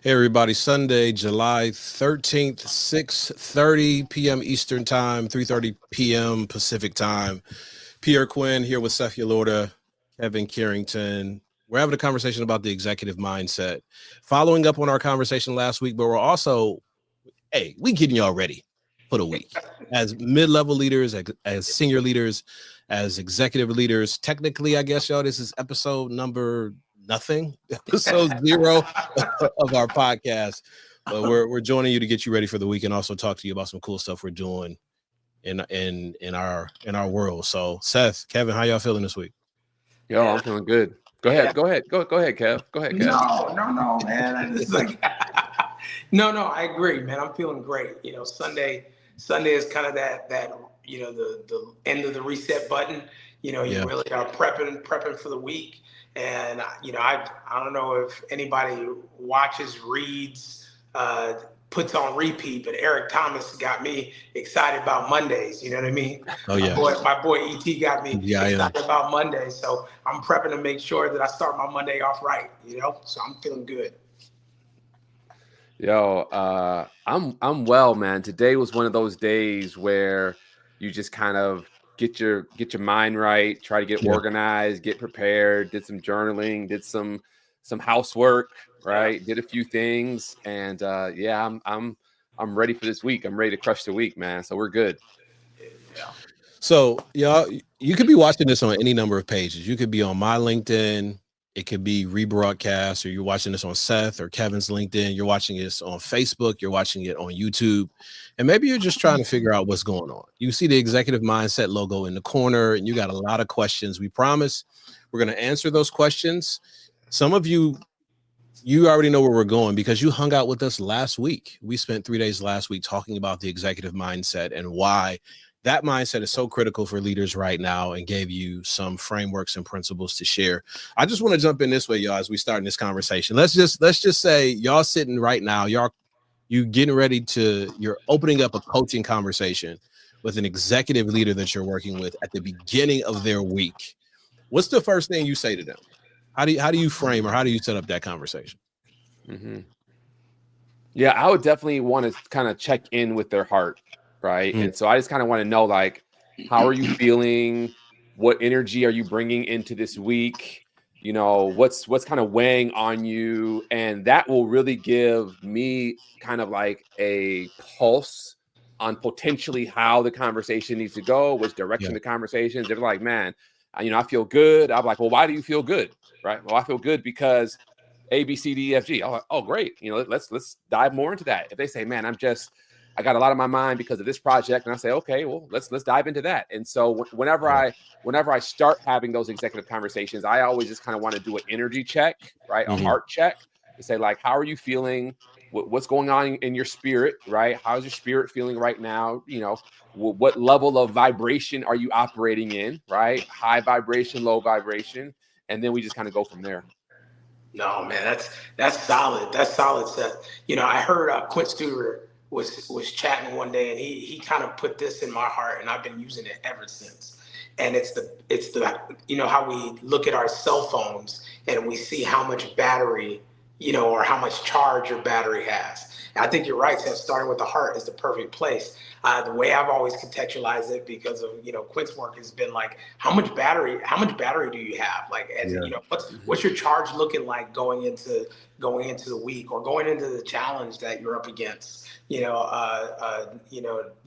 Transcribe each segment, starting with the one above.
Hey everybody, Sunday, July 13th, 6:30 p.m. Eastern Time, 3:30 p.m. Pacific Time. Pierre Quinn here with Seth Yolorda, Kevin Carrington. We're having a conversation about the executive mindset. Following up on our conversation last week, but we're also, hey, we getting y'all ready for the week. As mid-level leaders, as senior leaders, as executive leaders. Technically, I guess y'all, this is episode number nothing, episode zero of our podcast. But we're joining you to get you ready for the week and also talk to you about some cool stuff we're doing in our world. So Seth, Kevin, how y'all feeling this week? Yo, I'm feeling good. Go ahead, Kev. Go ahead, Kev. No, man. It's like, no. I agree, man. I'm feeling great. Sunday is kind of that the end of the reset button. You really are prepping for the week, and I don't know if anybody watches, reads, puts on repeat, but Eric Thomas got me excited about Mondays. You know what I mean? Oh yeah. My boy ET got me excited about Mondays. So I'm prepping to make sure that I start my Monday off right. So I'm feeling good. Yo, I'm well, man. Today was one of those days where you just kind of get your mind right, try to get organized, get prepared, did some journaling, did some housework, right? Did a few things, and I'm ready for this week. I'm ready to crush the week, man. So we're good. Yeah. So y'all, you could be watching this on any number of pages. You could be on my LinkedIn. It could be rebroadcast, or you're watching this on Seth or Kevin's LinkedIn. You're watching this on Facebook. You're watching it on YouTube. And maybe you're just trying to figure out what's going on. You see the executive mindset logo in the corner, and you got a lot of questions. We promise we're going to answer those questions. Some of you already know where we're going because you hung out with us last week. We spent 3 days last week talking about the executive mindset and why that mindset is so critical for leaders right now, and gave you some frameworks and principles to share. I just want to jump in this way, y'all, as we start in this conversation. Let's just say y'all sitting right now, you getting ready you're opening up a coaching conversation with an executive leader that you're working with at the beginning of their week. What's the first thing you say to them? How do you frame, or how do you set up that conversation? Mm-hmm. Yeah, I would definitely want to kind of check in with their heart. Right. And so I just kind of want to know, like, how are you feeling? What energy are you bringing into this week? What's kind of weighing on you? And that will really give me kind of like a pulse on potentially how the conversation needs to go, which direction the conversations. They're like, man, I feel good. I'm like, well, why do you feel good? Right. Well, I feel good because A, B, C, D, E, F, G. I'm like, oh, great. Let's dive more into that. If they say, man, I got a lot on my mind because of this project, and I say, okay, well, let's dive into that. And so whenever I start having those executive conversations, I always just kind of want to do an energy check, right? A heart check to say, like, how are you feeling? What's going on in your spirit, right? How's your spirit feeling right now? What level of vibration are you operating in, right? High vibration, low vibration, and then we just kind of go from there. No, man, that's solid. That's solid, Seth. I heard Quint Stewart was chatting one day, and he kind of put this in my heart, and I've been using it ever since. And it's the how we look at our cell phones and we see how much battery, or how much charge your battery has. And I think you're right, Seth. Starting with the heart is the perfect place. The way I've always contextualized it, because of Quint's work, has been like, how much battery do you have? Like, what's your charge looking like going into the week, or going into the challenge that you're up against,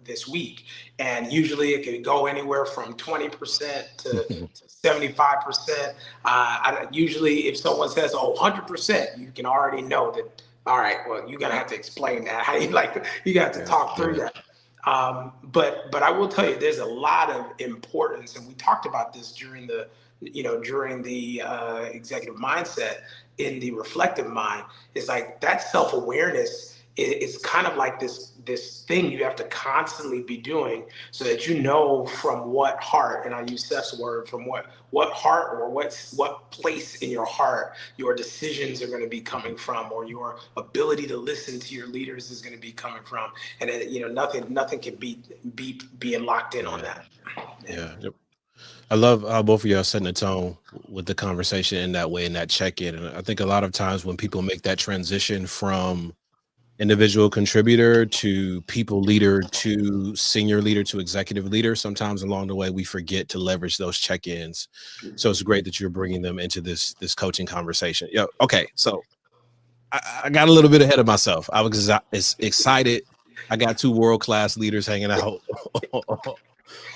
this week. And usually it can go anywhere from 20% to 75%. Usually if someone says, 100%, you can already know that, all right, well, you're going to have to explain that. How you got to talk through that. But I will tell you, there's a lot of importance, and we talked about this during the executive mindset. In the reflective mind, is like that self-awareness is kind of like this thing you have to constantly be doing, so that from what heart, and I use Seth's word, from what heart, or what place in your heart your decisions are going to be coming from, or your ability to listen to your leaders is going to be coming from. And nothing can beat being locked in on that. Yeah. Yep. I love how both of y'all setting the tone with the conversation in that way, in that check-in. And I think a lot of times when people make that transition from individual contributor to people leader to senior leader to executive leader, sometimes along the way we forget to leverage those check-ins. So it's great that you're bringing them into this coaching conversation. Yeah. Okay. So I got a little bit ahead of myself. I was excited. I got 2 world-class leaders hanging out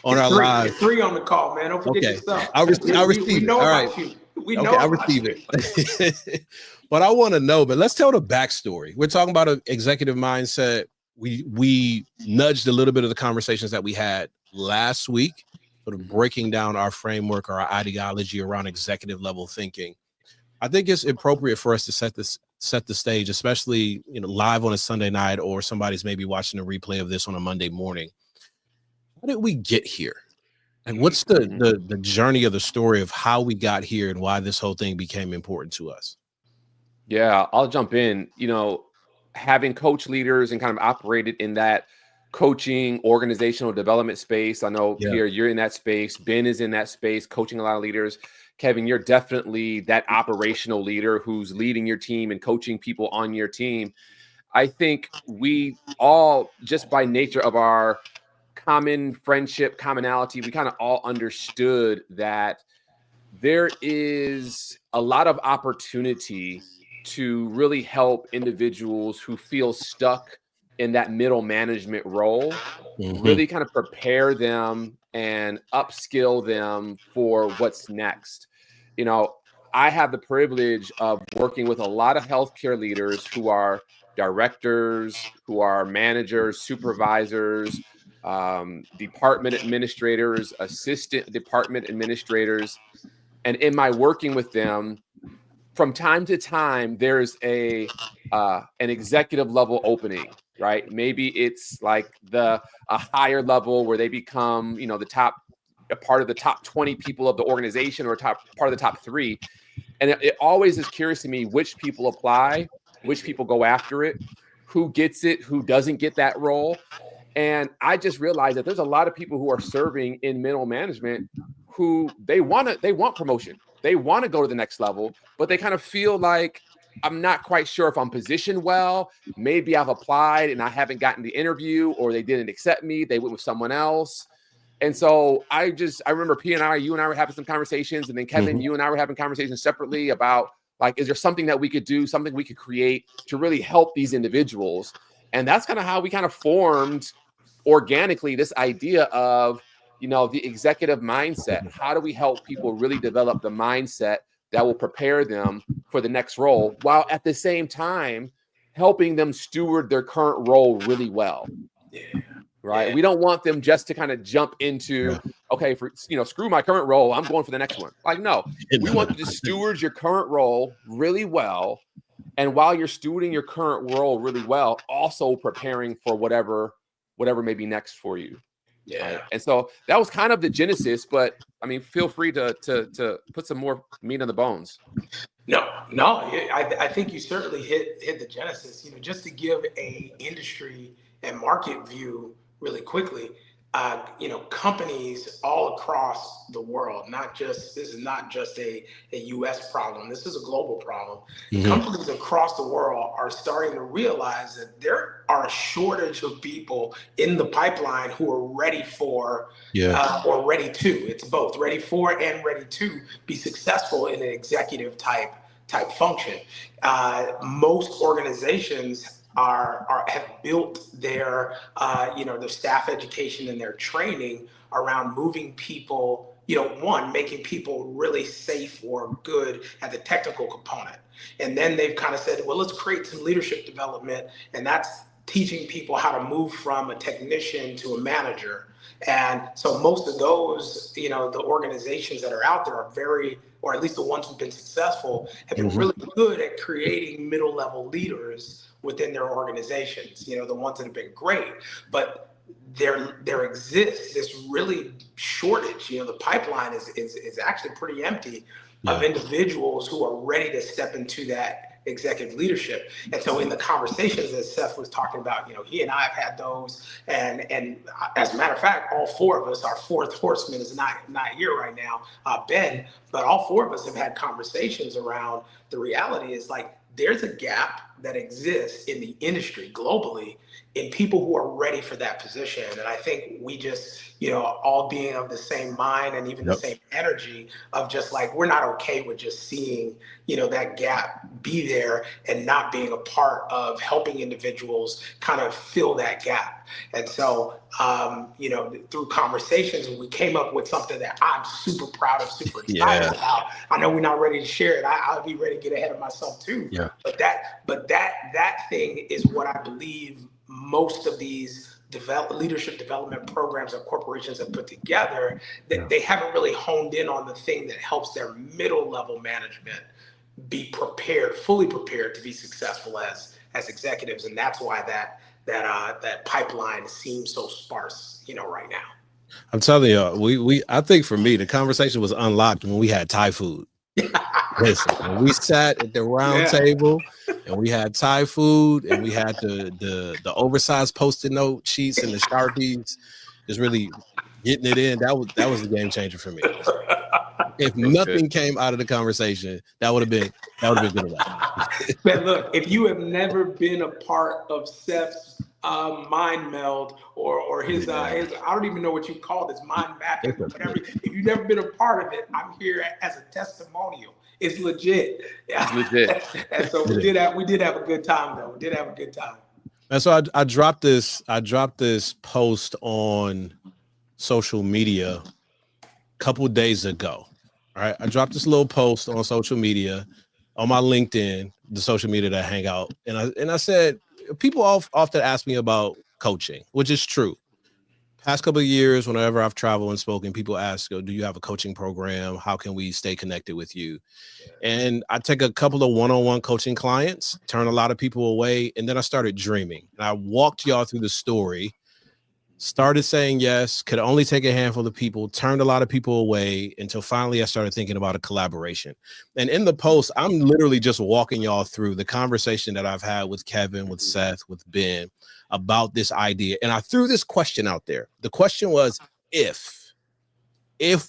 on our live. It's 3 on the call, man. Don't forget your stuff. I'll receive we it. know All about right. you. We Okay, know I'll about receive you. it. But I want to know, but let's tell the backstory. We're talking about an executive mindset. We nudged a little bit of the conversations that we had last week, sort of breaking down our framework or our ideology around executive level thinking. I think it's appropriate for us to set the stage, especially live on a Sunday night, or somebody's maybe watching a replay of this on a Monday morning. How did we get here? And what's the journey of the story of how we got here and why this whole thing became important to us? Yeah, I'll jump in. Having coach leaders and kind of operated in that coaching organizational development space. I know, Pierre, you're in that space. Ben is in that space, coaching a lot of leaders. Kevin, you're definitely that operational leader who's leading your team and coaching people on your team. I think we all, just by nature of our common friendship, commonality, we kind of all understood that there is a lot of opportunity to really help individuals who feel stuck in that middle management role, really kind of prepare them and upskill them for what's next. I have the privilege of working with a lot of healthcare leaders who are directors, who are managers, supervisors, department administrators, assistant department administrators. And in my working with them, from time to time, there's an executive level opening, right? Maybe it's like a higher level where they become, a part of the top 20 people of the organization, or part of the top 3. And it always is curious to me which people apply, which people go after it, who gets it, who doesn't get that role. And I just realized that there's a lot of people who are serving in middle management who they want promotion. They want to go to the next level, but they kind of feel like, I'm not quite sure if I'm positioned well. Maybe I've applied and I haven't gotten the interview, or they didn't accept me. They went with someone else. And so I remember you and I were having some conversations, and then Kevin, you and I were having conversations separately about, like, is there something that we could do, something we could create to really help these individuals? And that's kind of how we kind of formed organically this idea of, the executive mindset. How do we help people really develop the mindset that will prepare them for the next role, while at the same time helping them steward their current role really well? Yeah. Right. Yeah. We don't want them just to kind of jump into, okay, screw my current role, I'm going for the next one. Like, no, we want you to steward your current role really well. And while you're stewarding your current role really well, also preparing for whatever may be next for you. Yeah. Right? And so that was kind of the genesis, but I mean, feel free to put some more meat on the bones. No, I think you certainly hit the genesis. Just to give a industry and market view really quickly. Companies all across the world, this is not just a US problem. This is a global problem. Companies across the world are starting to realize that there are a shortage of people in the pipeline who are ready for, or ready to, it's both, ready for and ready to be successful in an executive type function. Most organizations have built their their staff education and their training around moving people, making people really safe or good at the technical component. And then they've kind of said, well, let's create some leadership development, and that's teaching people how to move from a technician to a manager. And so most of those, the organizations that are out there are very, or at least the ones who've been successful, have been really good at creating middle level leaders within their organizations, the ones that have been great. But there exists this really shortage. The pipeline is actually pretty empty of individuals who are ready to step into that executive leadership. And so in the conversations that Seth was talking about, he and I have had those, and as a matter of fact, all four of us, our fourth horseman is not here right now, Ben, but all four of us have had conversations around the reality is like there's a gap that exists in the industry globally in people who are ready for that position. And I think we just, all being of the same mind and even the same energy of just like, we're not okay with just seeing, that gap be there and not being a part of helping individuals kind of fill that gap. And so, through conversations, we came up with something that I'm super proud of, super excited about. I know we're not ready to share it. I'll be ready to get ahead of myself too. Yeah. But that thing is what I believe most of these leadership development programs that corporations have put together, that they haven't really honed in on the thing that helps their middle level management be fully prepared to be successful as executives. And that's why that pipeline seems so sparse, right now. I'm telling you, I think for me, the conversation was unlocked when we had Thai food. Listen, when we sat at the round table and we had Thai food and we had the oversized Post-it note sheets and the Sharpies, just really getting it in. That was the game changer for me. If nothing came out of the conversation, that would have been good enough. Man, look, if you have never been a part of Seth's mind meld or his I don't even know what you call this, mind mapping, whatever. If you've never been a part of it, I'm here as a testimonial. It's legit. It's legit. And so we did have a good time though. We did have a good time. And so I dropped this post on social media a couple of days ago. All right. I dropped this little post on social media, on my LinkedIn, the social media that I hang out. And I said, people often ask me about coaching, which is true. Past couple of years, whenever I've traveled and spoken, people ask, do you have a coaching program? How can we stay connected with you? And I take a couple of one-on-one coaching clients, turn a lot of people away. And then I started dreaming. And I walked y'all through the story, started saying yes, could only take a handful of people, turned a lot of people away until finally I started thinking about a collaboration. And in the post, I'm literally just walking y'all through the conversation that I've had with Kevin, with Seth, with Ben about this idea. And I threw this question out there. The question was, if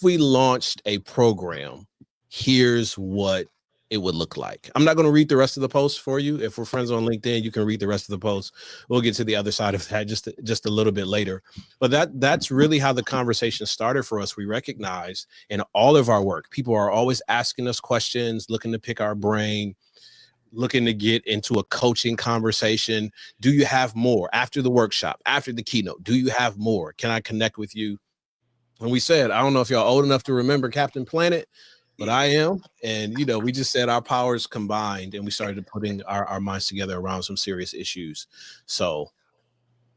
we launched a program, here's what it would look like. I'm not going to read the rest of the post for you. If we're friends on LinkedIn, you can read the rest of the post. We'll get to the other side of that just a little bit later. But that's really how the conversation started for us. We recognize in all of our work, people are always asking us questions, looking to pick our brain, looking to get into a coaching conversation. Do you have more after the workshop, after the keynote? Do you have more? Can I connect with you? And we said, I don't know if y'all old enough to remember Captain Planet, but I am. And, we just said our powers combined and we started putting our minds together around some serious issues. So,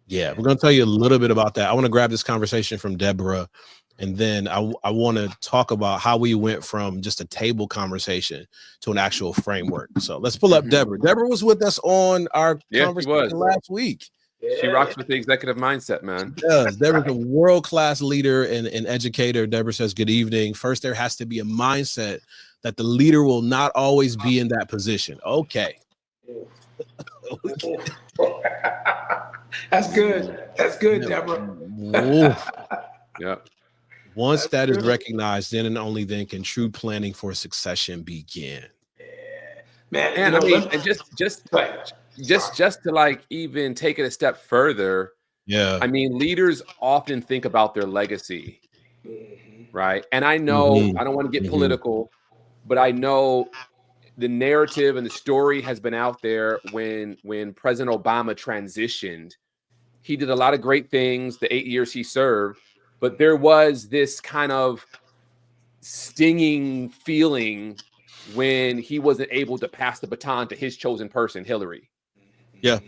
yeah, we're going to tell you a little bit about that. I want to grab this conversation from Deborah. And then I want to talk about how we went from just a table conversation to an actual framework. So let's pull up Deborah. Deborah was with us on our conversation last week. She rocks with the executive mindset, man. Yes, Deborah's a world-class leader and educator. Deborah says, good evening. First, there has to be a mindset that the leader will not always be in that position. Okay. That's good. That's good, Deborah. Yeah. Once that is recognized, then and only then can true planning for succession begin. Yeah, man. And and just to like even take it a step further. Yeah. I mean, leaders often think about their legacy, right? And I know I don't want to get political, but I know the narrative and the story has been out there when President Obama transitioned. He did a lot of great things the 8 years he served. But there was this kind of stinging feeling when he wasn't able to pass the baton to his chosen person, Hillary. Yeah.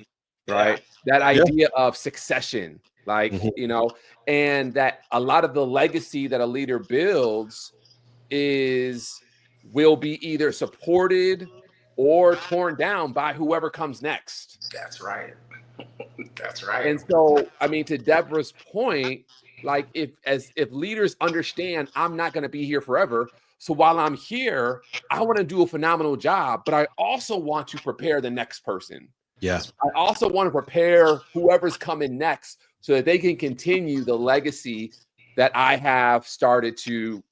Right. That idea of succession, like, and that a lot of the legacy that a leader builds will be either supported or torn down by whoever comes next. That's right. That's right. And so, I mean, to Deborah's point, like if leaders understand I'm not going to be here forever, So while I'm here, I want to do a phenomenal job, but I also want to prepare the next person. Yeah. I also want to prepare whoever's coming next so that they can continue the legacy that I have started to,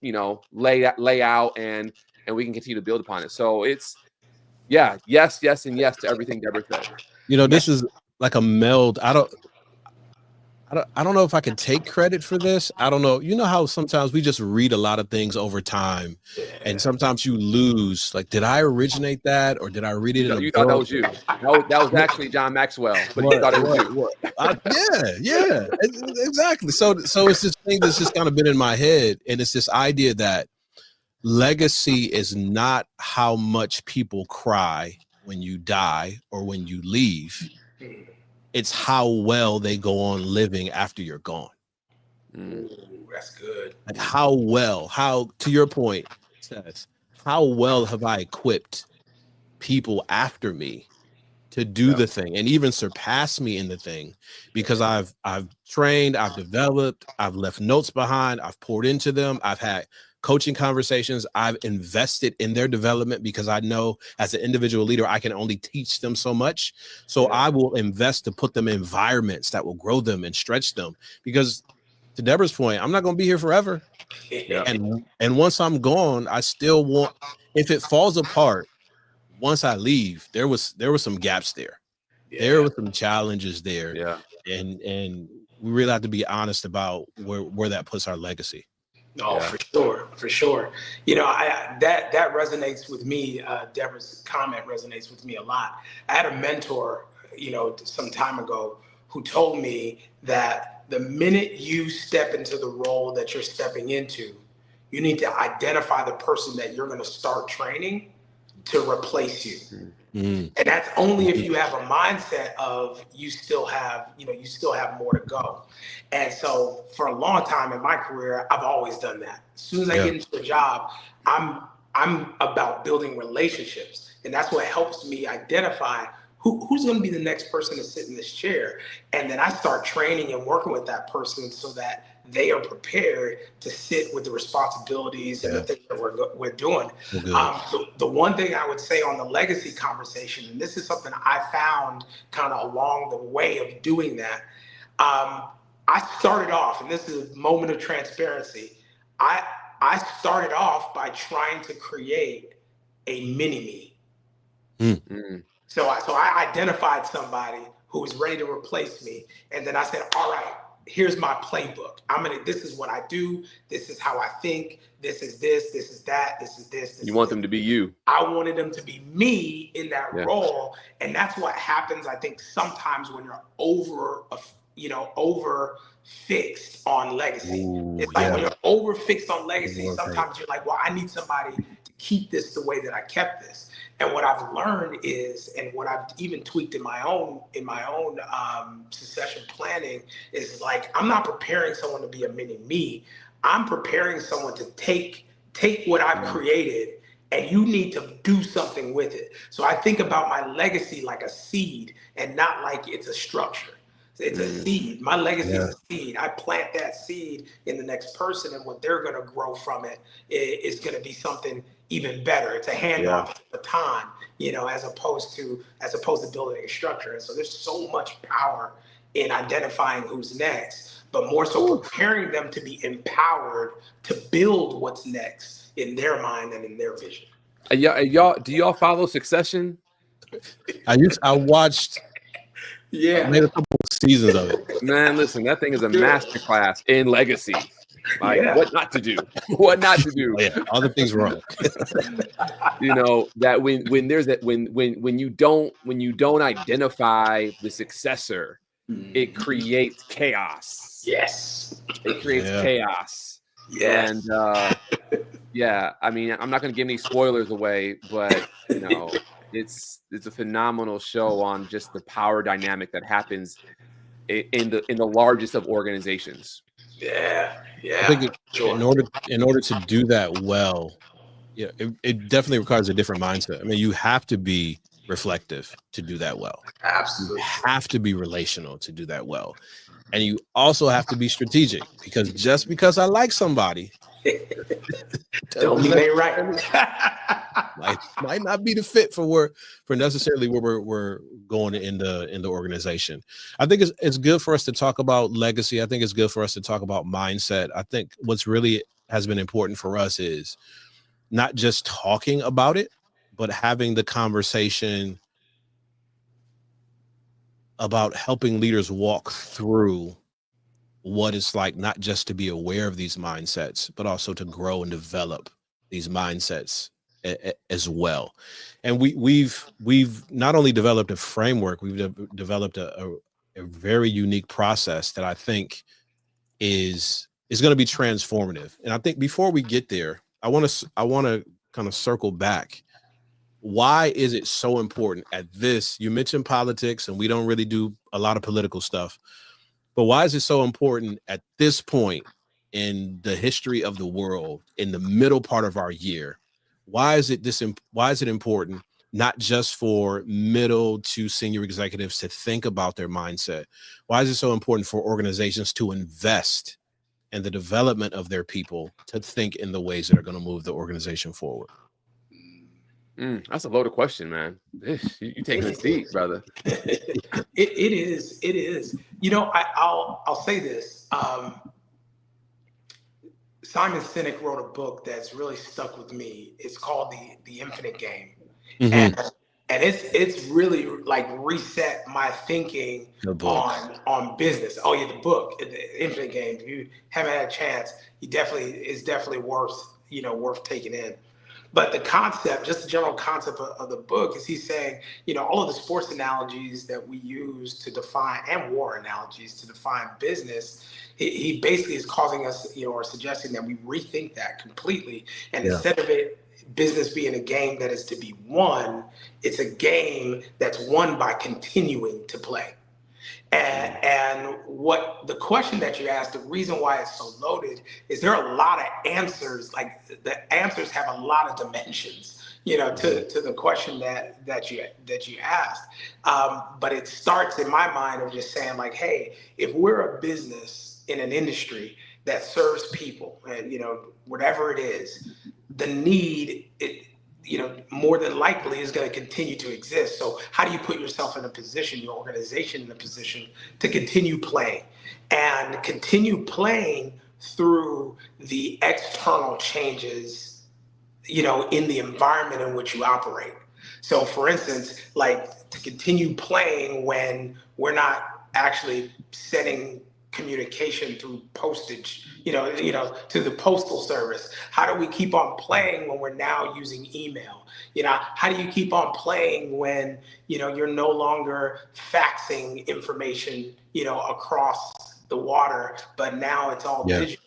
lay out, and we can continue to build upon it. So it's, yes, and yes to everything Deborah said. This is like a meld. I don't know if I can take credit for this. I don't know. You know how sometimes we just read a lot of things over time, and sometimes you lose. Like, did I originate that, or did I read it in a You book? thought that was you. That was actually John Maxwell, but you thought it was you. Yeah, exactly. So it's this thing that's just kind of been in my head, and it's this idea that legacy is not how much people cry when you die or when you leave. It's how well they go on living after you're gone. Ooh, that's good. Like how to your point, Seth, how well have I equipped people after me to do the thing and even surpass me in the thing, because I've trained, I've developed, I've left notes behind, I've poured into them, I've had coaching conversations, I've invested in their development, because I know as an individual leader, I can only teach them so much. So I will invest to put them in environments that will grow them and stretch them, because to Deborah's point, I'm not going to be here forever. And once I'm gone, I still want, if it falls apart, once I leave, there was some gaps there. There were some challenges there. Yeah. And we really have to be honest about where that puts our legacy. No, for sure. That resonates with me. Deborah's comment resonates with me a lot. I had a mentor, some time ago, who told me that the minute you step into the role that you're stepping into, you need to identify the person that you're going to start training to replace you. And that's only if you have a mindset of you still have more to go. And so for a long time in my career, I've always done that. As soon as I get into a job, I'm about building relationships. And that's what helps me identify who's going to be the next person to sit in this chair. And then I start training and working with that person so that they are prepared to sit with the responsibilities and the things that we're doing. The one thing I would say on the legacy conversation, and this is something I found kind of along the way of doing that, I started off, and this is a moment of transparency, I started off by trying to create a mini me. So I identified somebody who was ready to replace me, and then I said, all right, here's my playbook. This is what I do. This is how I think. This is this is that. This is this. You want them to be you. I wanted them to be me in that role. And that's what happens, I think, sometimes when you're over fixed on legacy. It's like when you're over fixed on legacy, sometimes you're like, well, I need somebody to keep this the way that I kept this. And what I've learned is, and what I've even tweaked in my own succession planning is, like, I'm not preparing someone to be a mini me. I'm preparing someone to take what I've created, and you need to do something with it. So I think about my legacy like a seed and not like it's a structure. It's a seed. My legacy is a seed. I plant that seed in the next person, and what they're going to grow from it is going to be something even better. It's a handoff, baton, as opposed to building a structure. And so there's so much power in identifying who's next, but more so preparing them to be empowered to build what's next in their mind and in their vision. Do y'all follow Succession? I watched. I made a couple of seasons of it. Man, listen, that thing is a masterclass in legacy. What not to do. What not to do. All the things wrong. That when there's that when you don't identify the successor, it creates chaos. Yes. It creates chaos. Yes. And I mean, I'm not going to give any spoilers away, but it's a phenomenal show on just the power dynamic that happens in the largest of organizations. Yeah. I think in order to do that well, it definitely requires a different mindset. I mean, you have to be reflective to do that well. Absolutely. You have to be relational to do that well. And you also have to be strategic, because just because I like somebody Don't mean they right. might not be the fit for necessarily where we're going in the organization. I think it's good for us to talk about legacy. I think it's good for us to talk about mindset. I think what's really has been important for us is not just talking about it, but having the conversation about helping leaders walk through what it's like, not just to be aware of these mindsets, but also to grow and develop these mindsets as well. And we've not only developed a framework, we've developed a very unique process that I think is going to be transformative. And I think before we get there, I want to kind of circle back. Why is it so important at this? You mentioned politics, and we don't really do a lot of political stuff, but why is it so important at this point in the history of the world, in the middle part of our year? Why is it important, not just for middle to senior executives to think about their mindset? Why is it so important for organizations to invest in the development of their people to think in the ways that are going to move the organization forward? That's a loaded question, man. You taking a seat, brother. It is. You know, I'll say this. Simon Sinek wrote a book that's really stuck with me. It's called The Infinite Game. Mm-hmm. And it's really like reset my thinking on business. Oh yeah, the book, The Infinite Game. If you haven't had a chance, it's definitely worth taking in. But the concept, just the general concept of the book, is he's saying, all of the sports analogies that we use to define, and war analogies to define business, he basically is causing us, or suggesting that we rethink that completely. And instead of business being a game that is to be won, it's a game that's won by continuing to play. And what the question that you asked, the reason why it's so loaded is there are a lot of answers. Like the answers have a lot of dimensions, to the question that you asked. But it starts in my mind of just saying like, hey, if we're a business in an industry that serves people, and whatever it is, the need more than likely is going to continue to exist. So how do you put yourself in a position, your organization in a position to continue playing and continue playing through the external changes, in the environment in which you operate? So for instance, like to continue playing when we're not actually setting communication through postage, to the postal service. How do we keep on playing when we're now using email? How do you keep on playing when, you're no longer faxing information, across the water, but now it's all digital?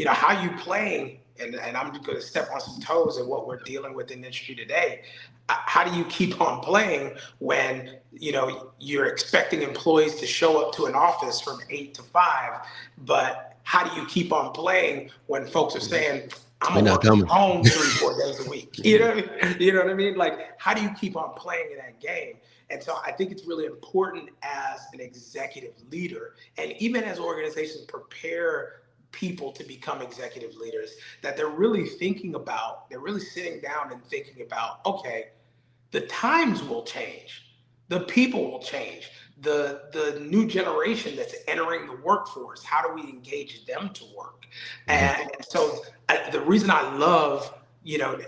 How are you playing? And I'm going to step on some toes in what we're dealing with in the industry today. How do you keep on playing when, you're expecting employees to show up to an office from 8 to 5, but how do you keep on playing when folks are saying, I'm going to work home 3-4 days a week? You know what I mean? Like, how do you keep on playing in that game? And so I think it's really important as an executive leader, and even as organizations prepare people to become executive leaders, that they're really sitting down and thinking about, okay, the times will change, the people will change, the new generation that's entering the workforce, how do we engage them to work? And so the reason I love,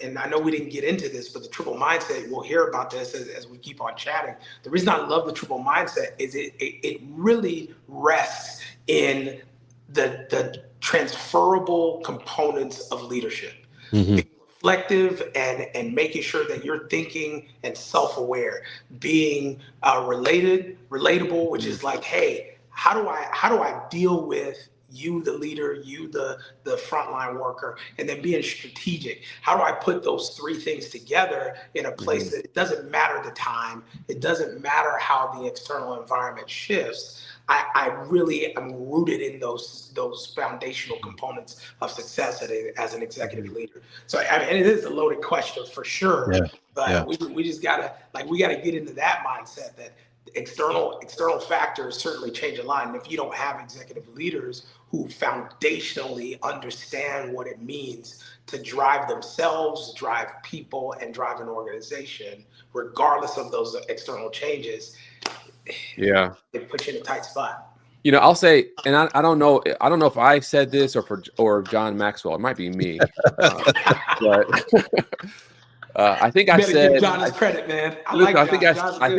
and I know we didn't get into this, but the triple mindset, we'll hear about this as we keep on chatting. The reason I love the triple mindset is it really rests in the transferable components of leadership. Being reflective and making sure that you're thinking and self-aware, being relatable, which is like, hey, how do I deal with you, the leader, you, the frontline worker, and then being strategic. How do I put those three things together in a place that it doesn't matter the time, it doesn't matter how the external environment shifts. I really am rooted in those foundational components of success as an executive leader. So I mean, it is a loaded question for sure, but we just gotta get into that mindset that external factors certainly change a lot. And if you don't have executive leaders who foundationally understand what it means to drive themselves, drive people, and drive an organization, regardless of those external changes, Yeah, it puts you in a tight spot. you know, I'll say, and I don't know if I said this or John Maxwell. It might be me, but I think I said. Give John his credit, man. I think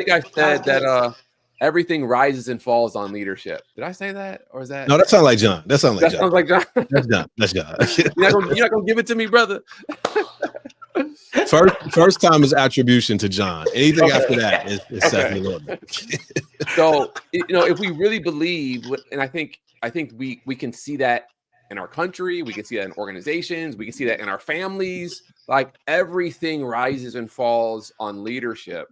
I said that everything rises and falls on leadership. Did I say that, or is that? No, that sounds like John. That sounds like John. Sounds like John. That's John. That's John. You're not gonna give it to me, brother. First time is attribution to John. Anything after that is Seth Malone. So, you know, if we really believe, and I think we can see that in our country, we can see that in organizations, we can see that in our families, like everything rises and falls on leadership,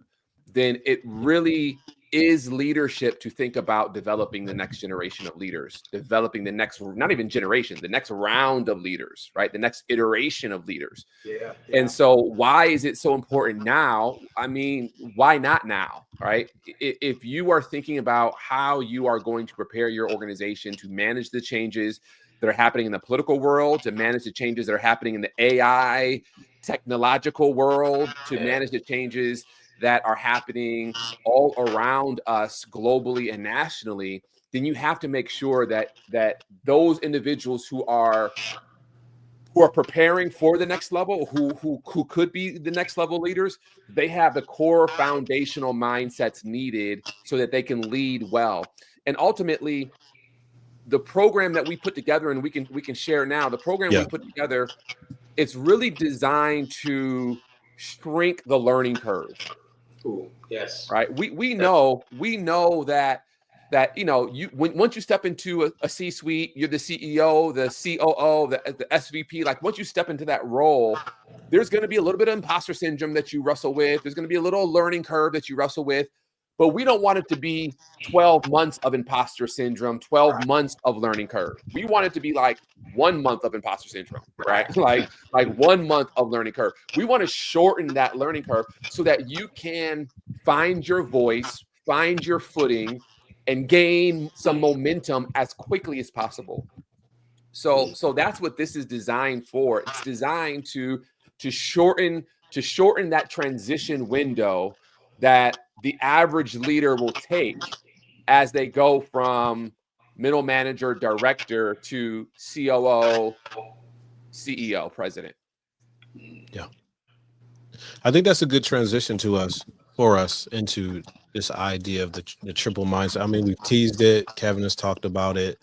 then it really is leadership to think about developing the next generation of leaders, developing the next, not even generation, the next round of leaders, right? The next iteration of leaders. Yeah. And so why is it so important now? I mean, why not now, right? If you are thinking about how you are going to prepare your organization to manage the changes that are happening in the political world, to manage the changes that are happening in the AI technological world, to manage the changes that are happening all around us globally and nationally, then you have to make sure that those individuals who are preparing for the next level, who could be the next level leaders, they have the core foundational mindsets needed so that they can lead well. And ultimately, the program that we put together, and we can share now, the program we put together, it's really designed to shrink the learning curve. Ooh, yes. Right. We know that you know, once you step into a C-suite, you're the CEO, the COO, the SVP. Like once you step into that role, there's going to be a little bit of imposter syndrome that you wrestle with. There's going to be a little learning curve that you wrestle with. But we don't want it to be 12 months of imposter syndrome, 12 months of learning curve. We want it to be like 1 month of imposter syndrome, right? Like 1 month of learning curve. We want to shorten that learning curve so that you can find your voice, find your footing, and gain some momentum as quickly as possible. So that's what this is designed for. It's designed to shorten that transition window that the average leader will take as they go from middle manager, director to COO, CEO, president. Yeah. I think that's a good transition for us into this idea of the triple mindset. I mean, we've teased it. Kevin has talked about it.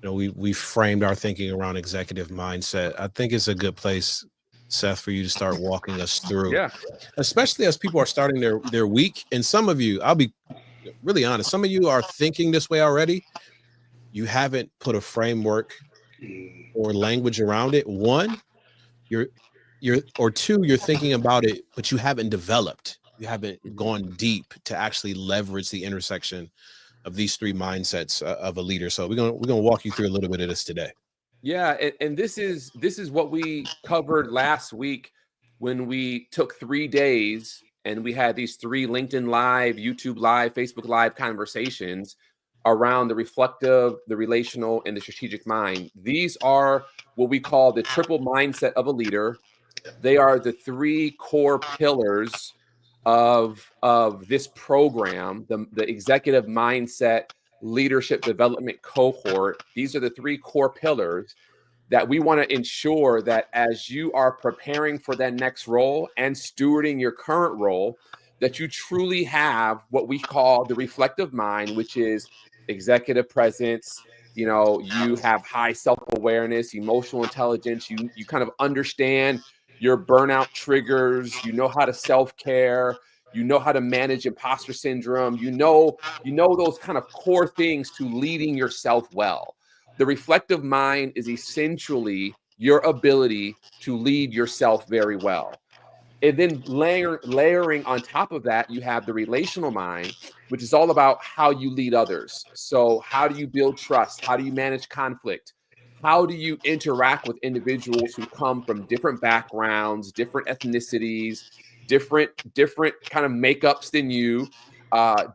You know, we framed our thinking around executive mindset. I think it's a good place, Seth, for you to start walking us through, especially as people are starting their week. And some of you, I'll be really honest, some of you are thinking this way already. You haven't put a framework or language around it. One, you're thinking about it, but you haven't developed. You haven't gone deep to actually leverage the intersection of these three mindsets of a leader. So we're gonna walk you through a little bit of this today. Yeah, and this is what we covered last week when we took 3 days and we had these 3 LinkedIn Live, YouTube Live, Facebook Live conversations around the reflective, the relational, and the strategic mind. These are what we call the triple mindset of a leader. They are the 3 core pillars of this program, the executive mindset leadership development cohort. These are the 3 core pillars that we want to ensure that as you are preparing for that next role and stewarding your current role, that you truly have what we call the reflective mind, which is executive presence. You know, you have high self-awareness, emotional intelligence. You kind of understand your burnout triggers. You know how to self-care. You know how to manage imposter syndrome. You know those kind of core things to leading yourself well. The reflective mind is essentially your ability to lead yourself very well. And then layering on top of that, you have the relational mind, which is all about how you lead others. So how do you build trust? How do you manage conflict? How do you interact with individuals who come from different backgrounds, different ethnicities, different kind of makeups than you?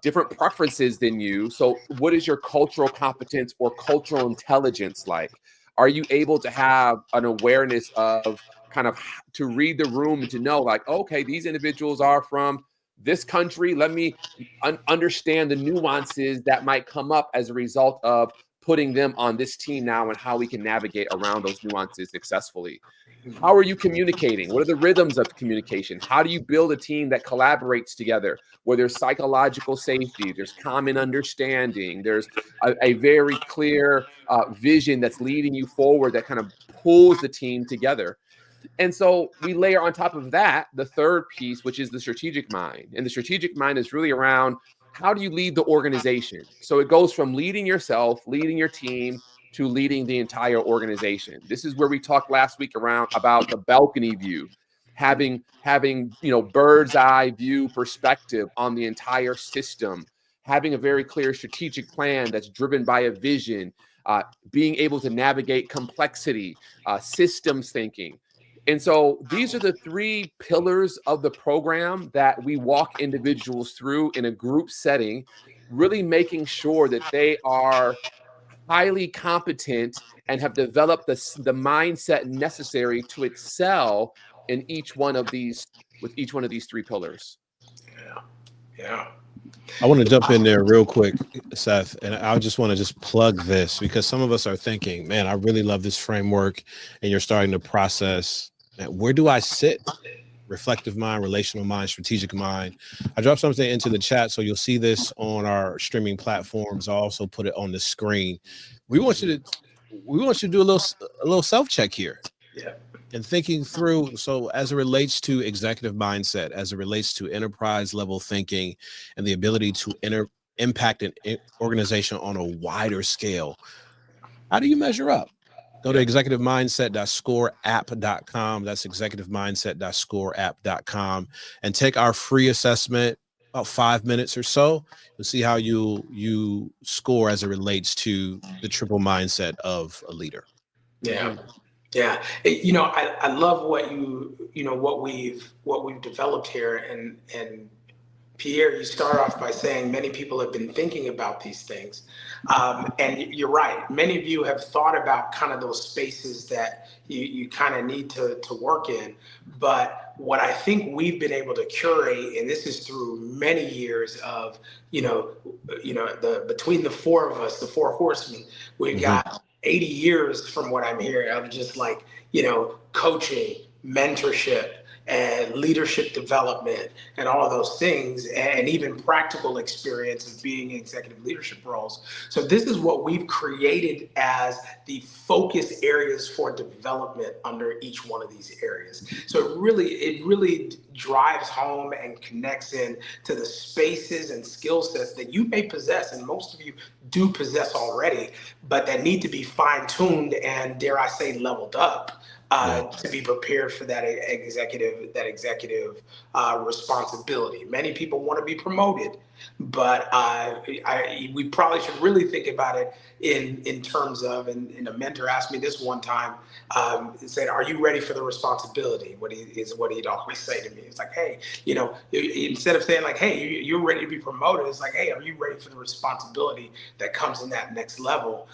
different preferences than you. So what is your cultural competence or cultural intelligence like? Are you able to have an awareness of kind of to read the room and to know like, okay, these individuals are from this country. Let me understand the nuances that might come up as a result of putting them on this team now and how we can navigate around those nuances successfully. How are you communicating? What are the rhythms of communication? How do you build a team that collaborates together where there's psychological safety, there's common understanding, there's a very clear vision that's leading you forward that kind of pulls the team together? And so we layer on top of that the third piece, which is the strategic mind. And the strategic mind is really around how do you lead the organization? So it goes from leading yourself, leading your team, to leading the entire organization. This is where we talked last week about the balcony view, having bird's eye view perspective on the entire system, having a very clear strategic plan that's driven by a vision, being able to navigate complexity, systems thinking. And so these are the three pillars of the program that we walk individuals through in a group setting, really making sure that they are highly competent and have developed the mindset necessary to excel in each one of these three pillars. Yeah. I want to jump in there real quick, Seth, and I just want to just plug this because some of us are thinking, man, I really love this framework, and you're starting to process, man, where do I sit? Reflective mind, relational mind, strategic mind. I dropped something into the chat, so you'll see this on our streaming platforms. I'll also put it on the screen. We want you to do a little self-check here. Yeah. And thinking through, so as it relates to executive mindset, as it relates to enterprise level thinking and the ability to impact an organization on a wider scale, how do you measure up? Go to executivemindset.scoreapp.com. That's executivemindset.scoreapp.com and take our free assessment, about 5 minutes or so. You'll see how you score as it relates to the triple mindset of a leader. Yeah. Yeah. I love what what we've developed here. And Pierre, you start off by saying many people have been thinking about these things. And you're right. Many of you have thought about kind of those spaces that you kind of need to work in. But what I think we've been able to curate, and this is through many years of, between the four of us, the four horsemen, we've got 80 years from what I'm hearing of just like, coaching, mentorship, and leadership development and all of those things, and even practical experience of being in executive leadership roles. So this is what we've created as the focus areas for development under each one of these areas. So it really drives home and connects in to the spaces and skill sets that you may possess, and most of you do possess already, but that need to be fine-tuned and, dare I say, leveled up. To be prepared for that executive responsibility. Many people want to be promoted, but we probably should really think about it in terms of, and a mentor asked me this one time, said, "Are you ready for the responsibility?" What he'd always say to me. It's like, hey, instead of saying like, hey, you're ready to be promoted, it's like, hey, are you ready for the responsibility that comes in that next level?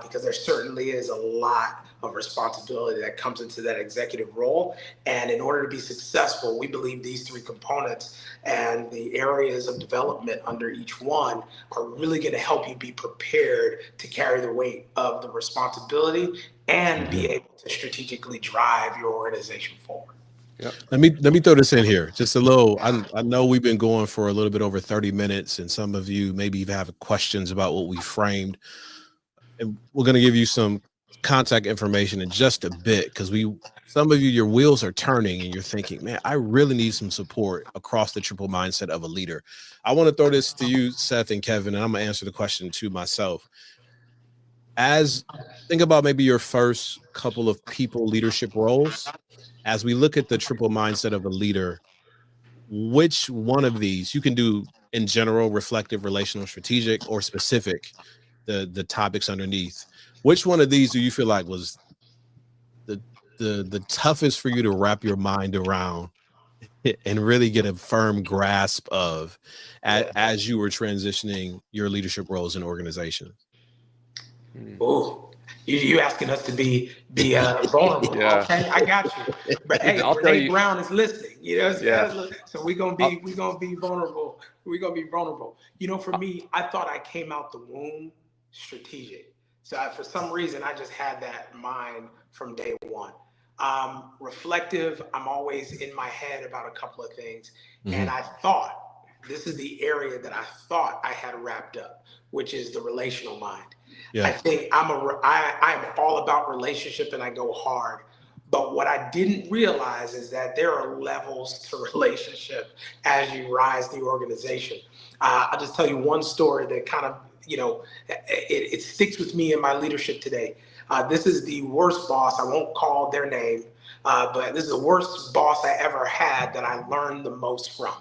Because there certainly is a lot of responsibility that comes into that executive role. And in order to be successful, we believe these three components and the areas of development under each one are really going to help you be prepared to carry the weight of the responsibility and be able to strategically drive your organization forward. Yep. Let me throw this in here. Just a little, I know we've been going for a little bit over 30 minutes, and some of you maybe even have questions about what we framed. And we're going to give you some contact information in just a bit, because some of you, your wheels are turning and you're thinking, man, I really need some support across the triple mindset of a leader. I want to throw this to you, Seth and Kevin, and I'm going to answer the question to myself. Think about maybe your first couple of people leadership roles. As we look at the triple mindset of a leader, which one of these, you can do in general, reflective, relational, strategic, or specific, the topics underneath, which one of these do you feel like was the toughest for you to wrap your mind around and really get a firm grasp of Yeah. as you were transitioning your leadership roles in organizations? Oh, you asking us to be vulnerable? Yeah. Okay, I got you. But hey, I'll tell Brene you. Brown is listening. You know what I'm Yeah. saying? So we're gonna I'll, be vulnerable. We're gonna be vulnerable. You know, for me, I thought I came out the womb strategic. So for some reason, I just had that mind from day one. Reflective. I'm always in my head about a couple of things, and I thought this is the area that I thought I had wrapped up, which is the relational mind. I Yeah. think I'm all about relationship and I go hard. But what I didn't realize is that there are levels to relationship as you rise the organization. I'll just tell you one story that kind of, it sticks with me in my leadership today. This is the worst boss. I won't call their name, but this is the worst boss I ever had that I learned the most from.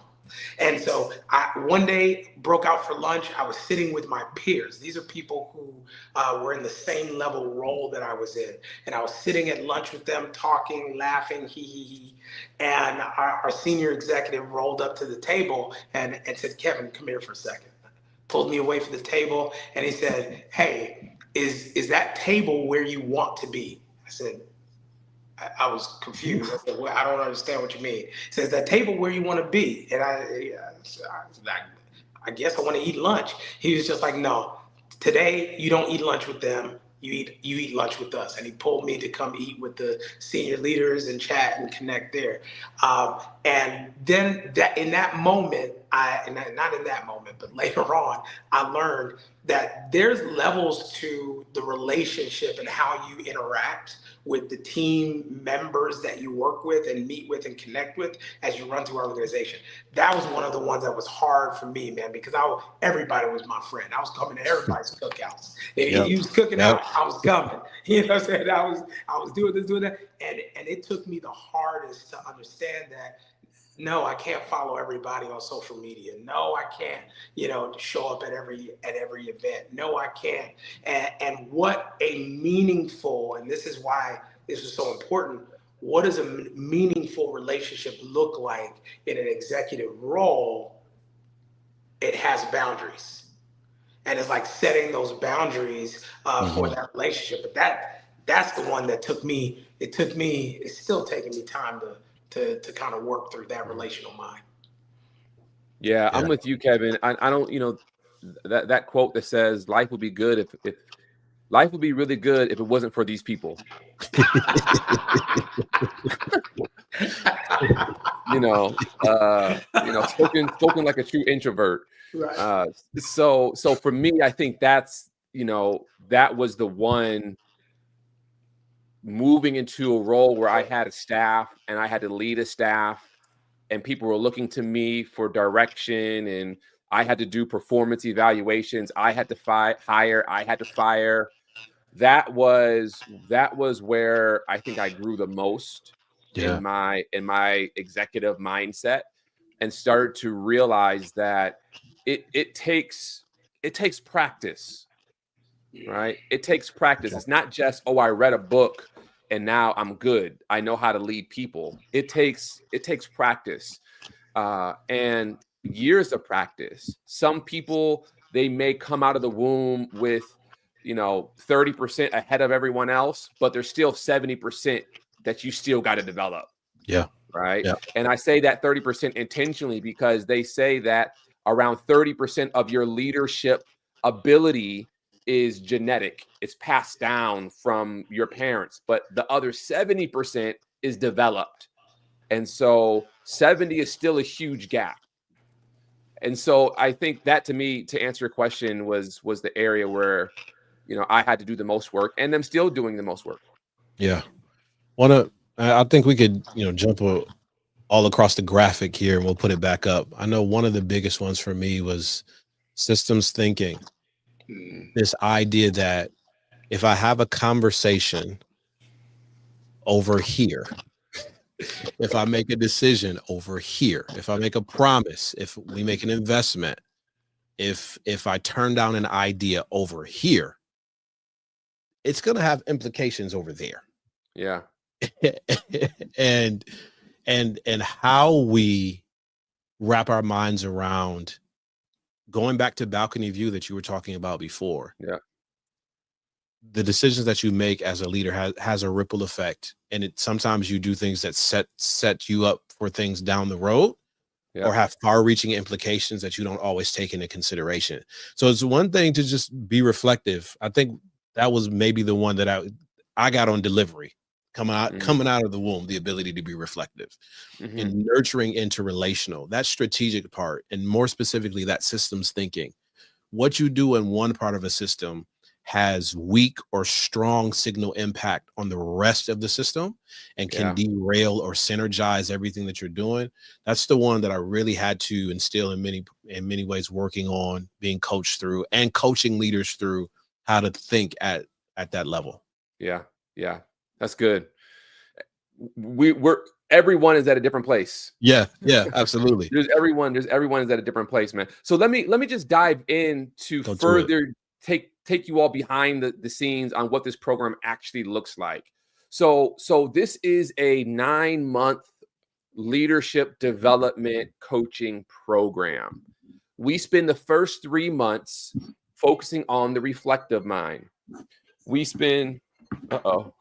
And so I one day broke out for lunch. I was sitting with my peers. These are people who were in the same level role that I was in. And I was sitting at lunch with them, talking, laughing, hee hee hee. And our senior executive rolled up to the table and said, "Kevin, come here for a second." Pulled me away from the table and he said, "Hey, is that table where you want to be?" I said, I was confused. I said, "Well, I don't understand what you mean." He says, "That table where you want to be." And I guess I want to eat lunch. He was just like, "No, today you don't eat lunch with them. You eat lunch with us." And he pulled me to come eat with the senior leaders and chat and connect there. And then that in that moment, not in that moment, but later on, I learned that there's levels to the relationship and how you interact with the team members that you work with and meet with and connect with as you run through our organization. That was one of the ones that was hard for me, man, because everybody was my friend. I was coming to everybody's cookouts. If he was cooking out, I was coming. You know what I'm saying? I was doing this, doing that. And it took me the hardest to understand that no, I can't follow everybody on social media. No, I can't, show up at every event. No, I can't. And what a meaningful, and this is why this is so important. What does a meaningful relationship look like in an executive role? It has boundaries, and it's like setting those boundaries for that relationship. But that's the one that took me. It's still taking me time to kind of work through that relational mind. Yeah, I'm with you, Kevin. I don't, that quote that says life would be good if life would be really good if it wasn't for these people. Spoken like a true introvert. Right. So for me, I think that's, that was the one. Moving into a role where I had a staff and I had to lead a staff and people were looking to me for direction and I had to do performance evaluations. I had to hire, I had to fire. That was where I think I grew the most in my executive mindset and started to realize that it takes practice. Right? It takes practice. It's not just, oh, I read a book and now I'm good. I know how to lead people. It takes practice and years of practice. Some people, they may come out of the womb with, 30% ahead of everyone else, but there's still 70% that you still got to develop. Yeah. Right. Yeah. And I say that 30% intentionally because they say that around 30% of your leadership ability is genetic. It's passed down from your parents, but the other 70% is developed. And so 70 is still a huge gap. And so I think that, to me, to answer your question, was the area where, I had to do the most work, and I'm still doing the most work. Yeah. I think we could, jump all across the graphic here and we'll put it back up. I know one of the biggest ones for me was systems thinking. This idea that if I have a conversation over here, if I make a decision over here, if I make a promise, if we make an investment, if I turn down an idea over here, it's going to have implications over there. Yeah. and and how we wrap our minds around going back to balcony view that you were talking about before. Yeah. The decisions that you make as a leader has a ripple effect, and sometimes you do things that set you up for things down the road, or have far-reaching implications that you don't always take into consideration. So it's one thing to just be reflective. I think that was maybe the one that I got on delivery, coming out of the womb, the ability to be reflective and nurturing interrelational, that strategic part, and more specifically that systems thinking. What you do in one part of a system has weak or strong signal impact on the rest of the system and can derail or synergize everything that you're doing. That's the one that I really had to instill in many ways, working on, being coached through, and coaching leaders through how to think at that level. Yeah. That's good. Everyone is at a different place. Yeah, absolutely. Everyone is at a different place, man. So let me just dive in to further take you all behind the scenes on what this program actually looks like. So this is a 9-month leadership development coaching program. We spend the first 3 months focusing on the reflective mind. We spend the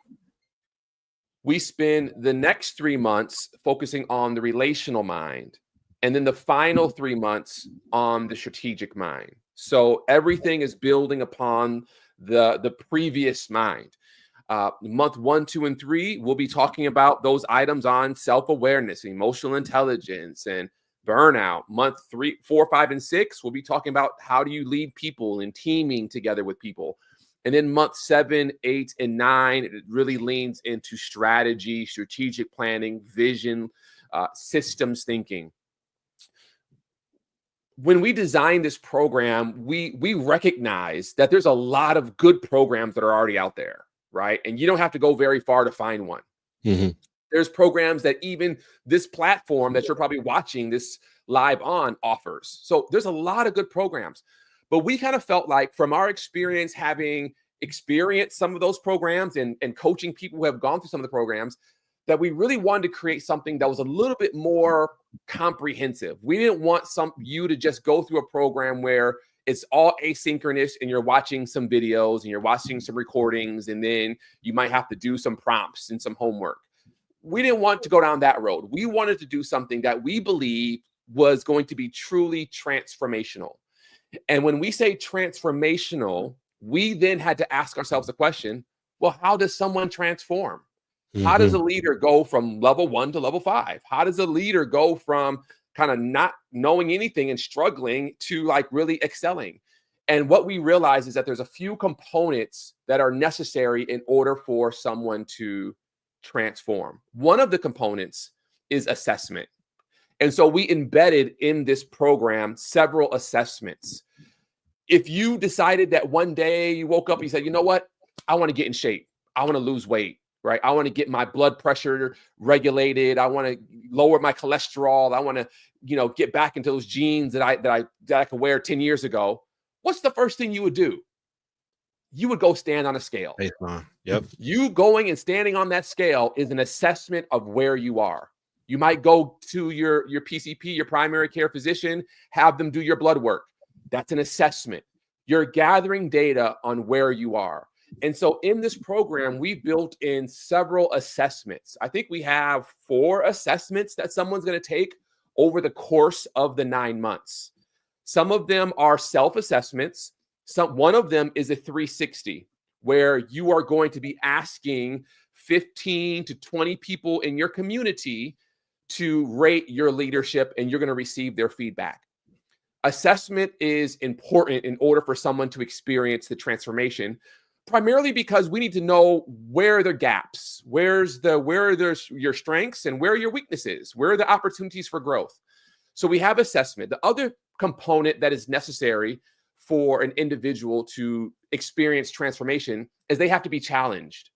next 3 months focusing on the relational mind, and then the final 3 months on the strategic mind. So everything is building upon the previous mind. Month 1, 2, and 3, we'll be talking about those items on self-awareness, emotional intelligence, and burnout. Month 3, 4, 5, and 6, we'll be talking about how do you lead people and teaming together with people. And then month 7, 8, and 9, it really leans into strategy, strategic planning, vision, systems thinking. When we designed this program, we recognize that there's a lot of good programs that are already out there, right? And you don't have to go very far to find one. There's programs that even this platform that you're probably watching this live on offers. So there's a lot of good programs. But we kind of felt like, from our experience, having experienced some of those programs and coaching people who have gone through some of the programs, that we really wanted to create something that was a little bit more comprehensive. We didn't want you to just go through a program where it's all asynchronous and you're watching some videos and you're watching some recordings, and then you might have to do some prompts and some homework. We didn't want to go down that road. We wanted to do something that we believe was going to be truly transformational. And when we say transformational, we then had to ask ourselves the question, well, how does someone transform? How does a leader go from level 1 to level 5? How does a leader go from kind of not knowing anything and struggling to like really excelling? And what we realize is that there's a few components that are necessary in order for someone to transform. One of the components is assessment. And so we embedded in this program several assessments. If you decided that one day you woke up and you said, you know what, I want to get in shape, I want to lose weight, right? I want to get my blood pressure regulated, I want to lower my cholesterol, I want to, get back into those jeans that I could wear 10 years ago. What's the first thing you would do? You would go stand on a scale. Yep. You going and standing on that scale is an assessment of where you are. You might go to your PCP, your primary care physician, have them do your blood work. That's an assessment. You're gathering data on where you are. And so in this program, we built in several assessments. I think we have 4 assessments that someone's going to take over the course of the 9 months. Some of them are self-assessments. One of them is a 360, where you are going to be asking 15 to 20 people in your community to rate your leadership, and you're going to receive their feedback. Assessment is important in order for someone to experience the transformation, primarily because we need to know where are the gaps, where are your strengths, and where are your weaknesses, where are the opportunities for growth. So we have assessment. The other component that is necessary for an individual to experience transformation is they have to be challenged.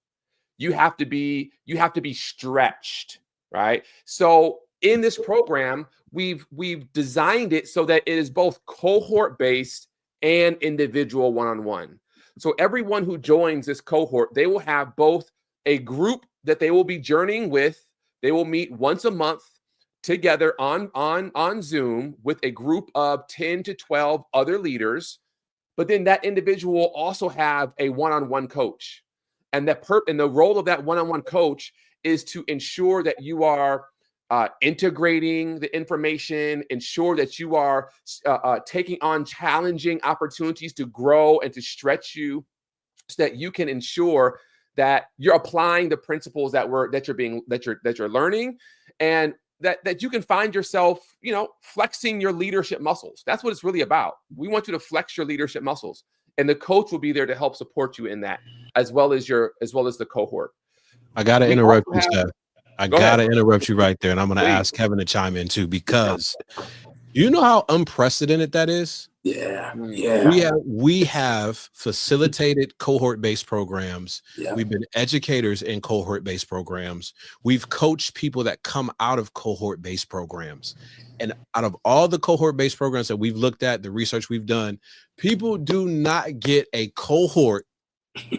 You have to be stretched, right? So in this program, we've designed it so that it is both cohort-based and individual one-on-one. So everyone who joins this cohort, they will have both a group that they will be journeying with They will meet once a month together on Zoom with a group of 10 to 12 other leaders. But then that individual will also have a one-on-one coach. And the role of that one-on-one coach is to ensure that you are integrating the information, ensure that you are taking on challenging opportunities to grow and to stretch you, so that you can ensure that you're applying the principles that you're learning, and that you can find yourself, flexing your leadership muscles. That's what it's really about. We want you to flex your leadership muscles, and the coach will be there to help support you in that, as well as the cohort. I gotta interrupt you, Seth. I gotta interrupt you right there, and I'm gonna ask Kevin to chime in too, because you know how unprecedented that is. Yeah. We have facilitated cohort-based programs. Yeah. We've been educators in cohort-based programs. We've coached people that come out of cohort-based programs. And out of all the cohort-based programs that we've looked at, the research we've done, people do not get a cohort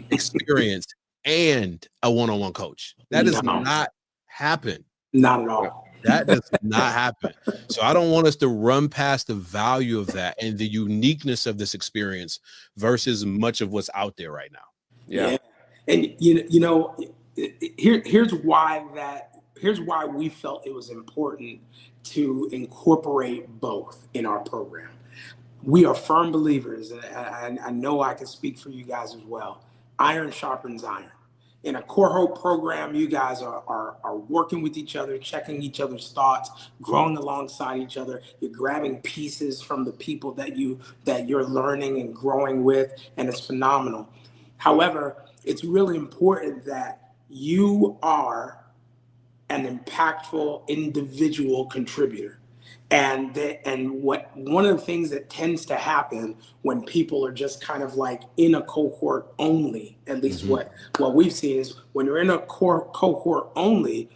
experience and a one-on-one coach. That does not happen. Not at all. That does not happen. So I don't want us to run past the value of that and the uniqueness of this experience versus much of what's out there right now. Yeah. And here's why we felt it was important to incorporate both in our program. We are firm believers, and I know I can speak for you guys as well. Iron sharpens iron. In a cohort program, you guys are working with each other, checking each other's thoughts, growing alongside each other. You're grabbing pieces from the people that you're learning and growing with, and it's phenomenal. However, it's really important that you are an impactful individual contributor. And one of the things that tends to happen when people are just kind of like in a cohort only, at least what we've seen, is when you're in a cohort only,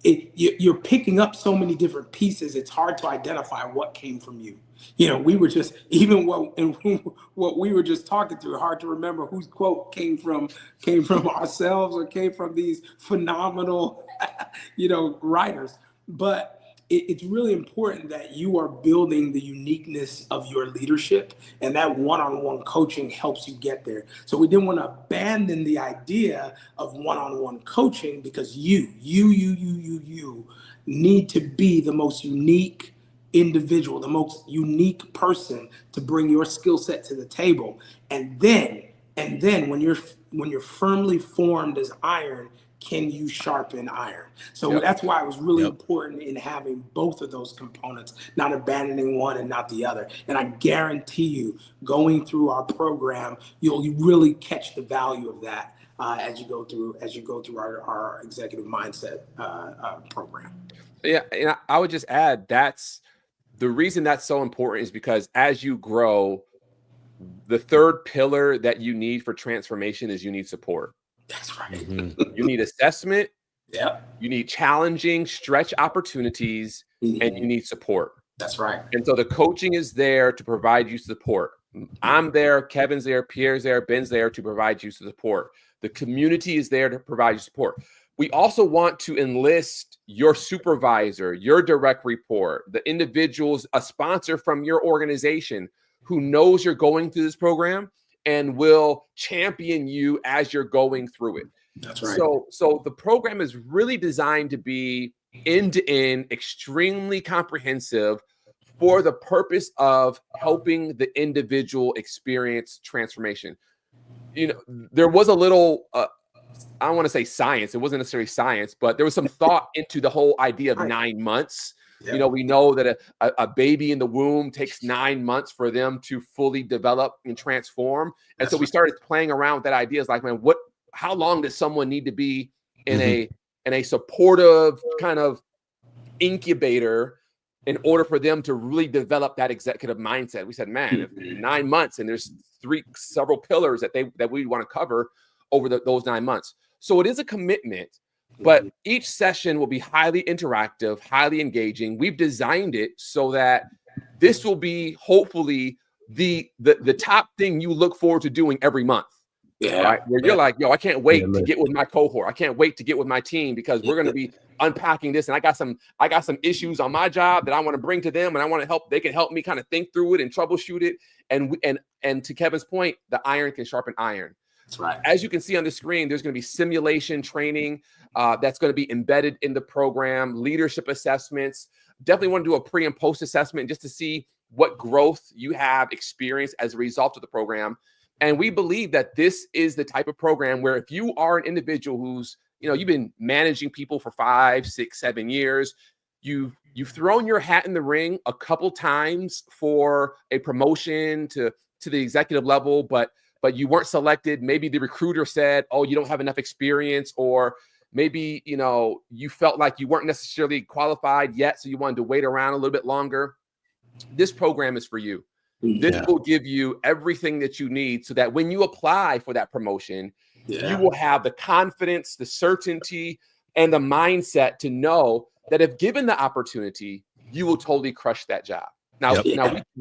you're picking up so many different pieces. It's hard to identify what came from you. We were just, even what we were just talking through, hard to remember whose quote came from ourselves or came from these phenomenal, writers. But it's really important that you are building the uniqueness of your leadership, and that one-on-one coaching helps you get there. So we didn't want to abandon the idea of one-on-one coaching, because you need to be the most unique individual, the most unique person to bring your skill set to the table. And then when you're firmly formed as iron, can you sharpen iron? So that's why it was really important in having both of those components, not abandoning one and not the other. And I guarantee you, going through our program, you'll really catch the value of that as you go through our executive mindset program. Yeah, and I would just add, that's the reason that's so important, is because as you grow, the third pillar that you need for transformation is you need support. That's right. You need assessment. Yeah. You need challenging stretch opportunities, and you need support. That's right. And so the coaching is there to provide you support. I'm there, Kevin's there, Pierre's there, Ben's there to provide you support. The community is there to provide you support. We also want to enlist your supervisor, your direct report, the individuals, a sponsor from your organization who knows you're going through this program and will champion you as you're going through it. That's right. So the program is really designed to be end-to-end, extremely comprehensive, for the purpose of helping the individual experience transformation. There was a little, I don't want to say science. It wasn't necessarily science, but there was some thought into the whole idea of 9 months. Yeah. We know that a baby in the womb takes 9 months for them to fully develop and transform. And so we started playing around with that idea. It's like, man, how long does someone need to be in a supportive kind of incubator in order for them to really develop that executive mindset? We said, man, if 9 months, and there's several pillars that we want to cover over those 9 months. So it is a commitment. But each session will be highly interactive, highly engaging. We've designed it so that this will be hopefully the top thing you look forward to doing every month. Yeah. Right. Where you're like, yo, I can't wait Yeah, to man. get with my cohort. I can't wait to get with my team because we're going to be unpacking this. And I got some issues on my job that I want to bring to them, and I want to help. They can help me kind of think through it and troubleshoot it. And to Kevin's point, the iron can sharpen iron. That's right. As you can see on the screen, there's going to be simulation training that's going to be embedded in the program, leadership assessments. Definitely want to do a pre and post assessment just to see what growth you have experienced as a result of the program. And we believe that this is the type of program where if you are an individual who's, you've been managing people for 5, 6, 7 years, you've thrown your hat in the ring a couple times for a promotion to the executive level, but you weren't selected. Maybe the recruiter said, oh, you don't have enough experience, or maybe, you felt like you weren't necessarily qualified yet, so you wanted to wait around a little bit longer. This program is for you. This will give you everything that you need so that when you apply for that promotion, you will have the confidence, the certainty, and the mindset to know that if given the opportunity, you will totally crush that job. Now,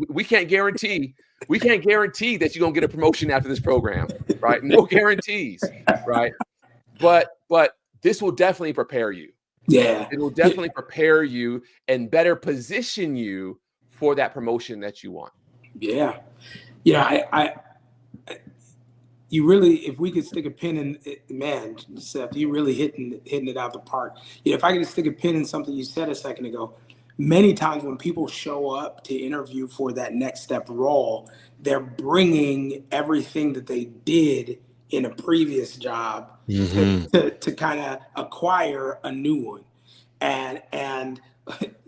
we can't guarantee that you're gonna get a promotion after this program, right? No guarantees, right? But this will definitely prepare you. Yeah. It will definitely prepare you and better position you for that promotion that you want. Yeah. I you really, if we could stick a pin in it, man, Seth, you really hitting it out the park. If I could just stick a pin in something you said a second ago, many times when people show up to interview for that next step role, they're bringing everything that they did in a previous job to kind of acquire a new one. And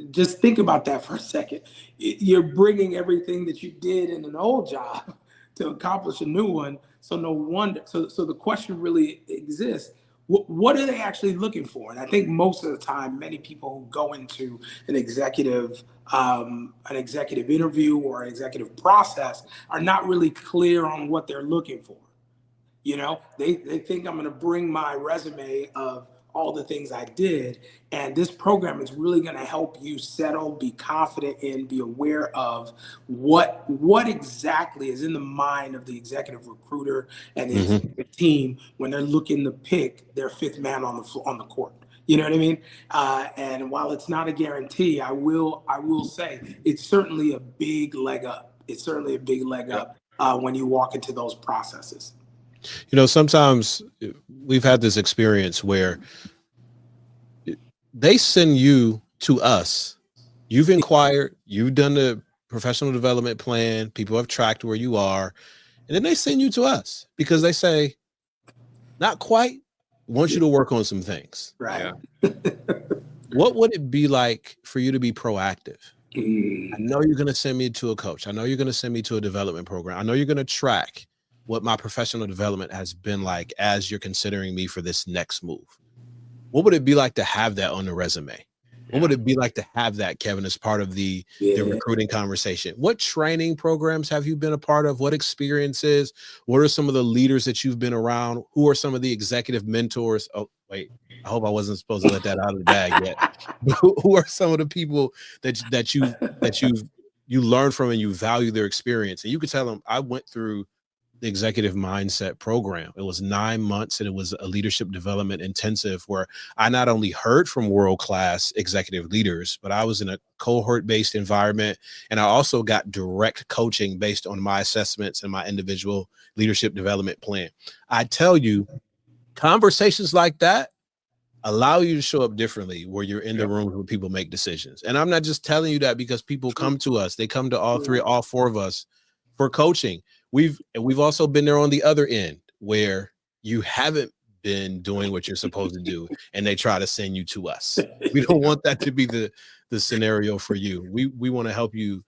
just think about that for a second. You're bringing everything that you did in an old job to accomplish a new one. So no wonder. So the question really exists. What are they actually looking for? And I think most of the time, many people who go into an executive interview or an executive process are not really clear on what they're looking for. They think I'm going to bring my resume of all the things I did. And this program is really going to help you settle, be confident in, be aware of what exactly is in the mind of the executive recruiter and the executive team when they're looking to pick their fifth man on the court. You know what I mean? And while it's not a guarantee, I will say it's certainly a big leg up. It's certainly a big leg up when you walk into those processes. Sometimes we've had this experience where they send you to us. You've inquired, you've done the professional development plan, people have tracked where you are, and then they send you to us because they say, not quite, want you to work on some things. Right. Yeah. What would it be like for you to be proactive? I know you're going to send me to a coach. I know you're going to send me to a development program. I know you're going to track what my professional development has been like as you're considering me for this next move. What would it be like to have that on the resume? What would it be like to have that, Kevin, as part of the recruiting conversation? What training programs have you been a part of? What experiences? What are some of the leaders that you've been around? Who are some of the executive mentors? Oh, wait, I hope I wasn't supposed to let that out of the bag yet. Who are some of the people that you learn from and you value their experience? And you could tell them, I went through the executive mindset program. It was 9 months and it was a leadership development intensive where I not only heard from world-class executive leaders, but I was in a cohort-based environment. And I also got direct coaching based on my assessments and my individual leadership development plan. I tell you, conversations like that allow you to show up differently where you're in the room where people make decisions. And I'm not just telling you that because people come to us. They come to all four of us for coaching. We've also been there on the other end where you haven't been doing what you're supposed to do and they try to send you to us. We don't want that to be the scenario for you. We want to help you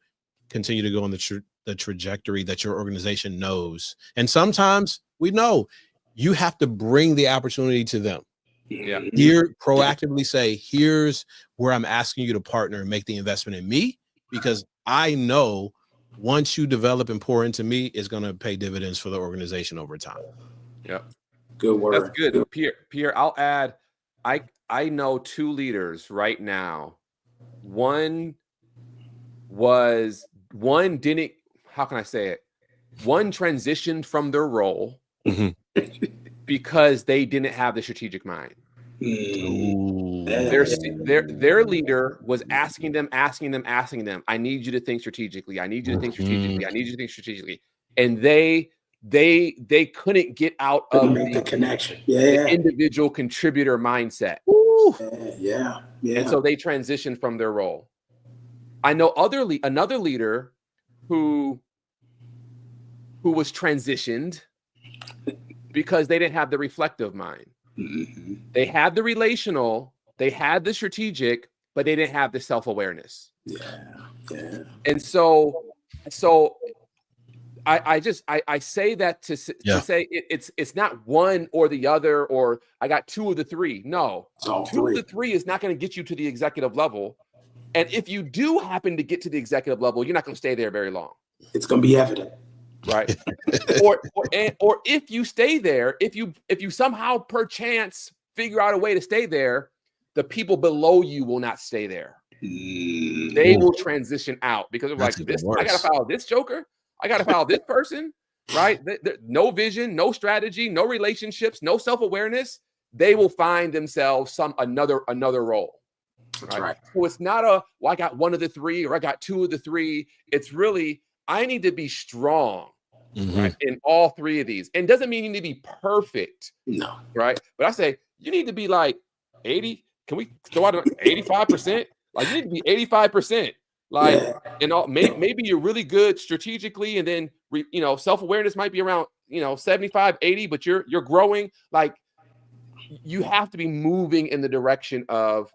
continue to go on the trajectory that your organization knows. And sometimes we know you have to bring the opportunity to them. Yeah. Here, proactively say, here's where I'm asking you to partner and make the investment in me, because I know once you develop and pour into me, it's going to pay dividends for the organization over time. Yeah. Good word. That's good. Pierre, I'll add, I know 2 leaders right now. One didn't, how can I say it? One transitioned from their role because they didn't have the strategic mind. Ooh. Their leader was asking them, I need you to think strategically. I need you to think strategically. I need you to think strategically. And they couldn't get out of the connection. The individual contributor mindset. Yeah. And so they transitioned from their role. I know another leader who was transitioned because they didn't have the reflective mind. Mm-hmm. They had the relational, they had the strategic, but they didn't have the self-awareness. Yeah. And so I say that to say it's not one or the other, or I got two of the three. No, two of the three is not going to get you to the executive level. And if you do happen to get to the executive level, you're not going to stay there very long. It's going to be evident. Right. or if you stay there, if you somehow perchance figure out a way to stay there, the people below you will not stay there. They will transition out because they're like, this, I got to follow this joker. I got to follow this person. Right. No vision, no strategy, no relationships, no self-awareness. They will find themselves another role. Right. So it's not I got one of the three or I got two of the three. It's really, I need to be strong. Right, in all three of these. And doesn't mean you need to be perfect. No. Right. But I say you need to be like 80. Can we throw out 85%? Like you need to be 85%. Like, maybe you're really good strategically, and then self-awareness might be around 75, 80, but you're growing. Like you have to be moving in the direction of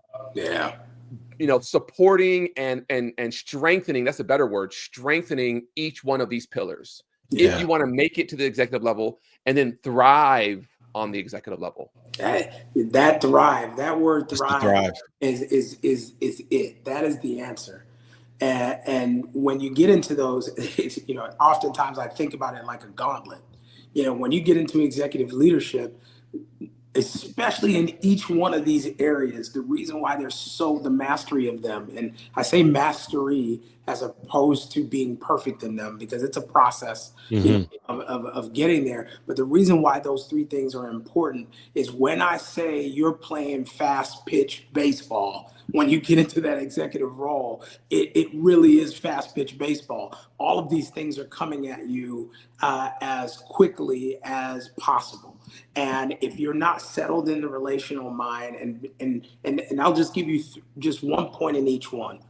supporting and strengthening. That's a better word, strengthening each one of these pillars. If you want to make it to the executive level and then thrive on the executive level. That thrive, that word thrive is it. That is the answer. And when you get into those, oftentimes I think about it like a gauntlet. When you get into executive leadership, especially in each one of these areas, the reason why there's the mastery of them, and I say mastery as opposed to being perfect in them, because it's a process of getting there. But the reason why those three things are important is when I say you're playing fast pitch baseball, when you get into that executive role, it really is fast pitch baseball. All of these things are coming at you as quickly as possible. And if you're not settled in the relational mind, and I'll just give you just one point in each one.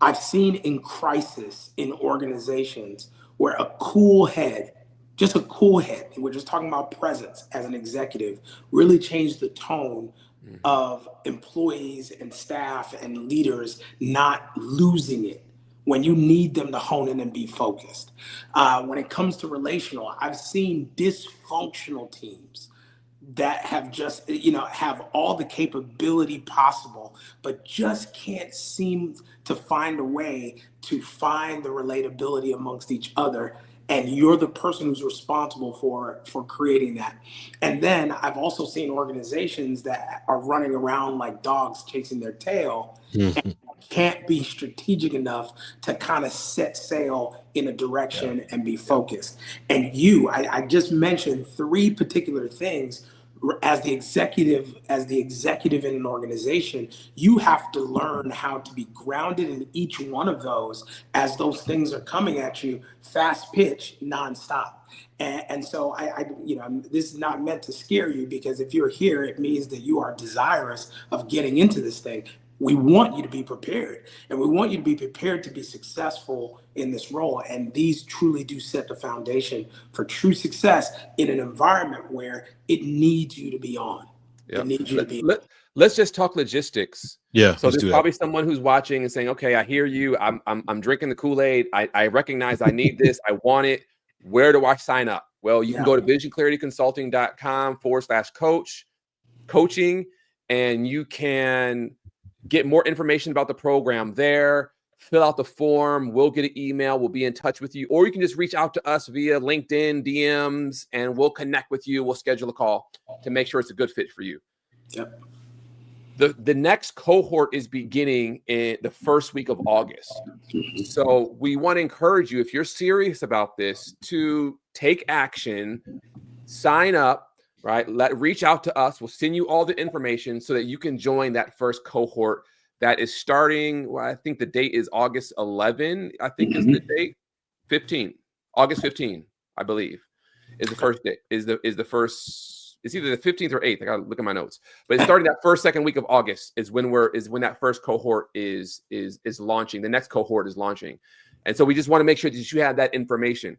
I've seen in crisis in organizations where a cool head, and we're just talking about presence as an executive, really changed the tone of employees and staff and leaders not losing it when you need them to hone in and be focused. When it comes to relational, I've seen dysfunctional teams that have just, have all the capability possible, but just can't seem to find a way to find the relatability amongst each other. And you're the person who's responsible for creating that. And then I've also seen organizations that are running around like dogs chasing their tail and can't be strategic enough to kind of set sail in a direction and be focused. And I just mentioned three particular things. As the executive in an organization, you have to learn how to be grounded in each one of those as those things are coming at you, fast pitch, nonstop. And so this is not meant to scare you, because if you're here, it means that you are desirous of getting into this thing. We want you to be prepared, and we want you to be prepared to be successful in this role. And these truly do set the foundation for true success in an environment where it needs you to be on. Yeah. It needs you to be. Let's just talk logistics. Yeah. So there's probably someone who's watching and saying, okay, I hear you. I'm drinking the Kool-Aid. I recognize I need this. I want it. Where do I sign up? Well, you can go to visionclarityconsulting.com/coaching, and you can get more information about the program there. Fill out the form. We'll get an email. We'll be in touch with you. Or you can just reach out to us via LinkedIn, DMs, and we'll connect with you. We'll schedule a call to make sure it's a good fit for you. Yep. The next cohort is beginning in the first week of August. So we want to encourage you, if you're serious about this, to take action, sign up, right? Reach out to us. We'll send you all the information so that you can join that first cohort that is starting. Well, I think the date is August 11. I think is the date 15, August 15, I believe, is the first day. Is the first. It's either the 15th or 8th. I gotta look at my notes. But it's starting that second week of August is when that first cohort is launching. The next cohort is launching. And so we just want to make sure that you have that information.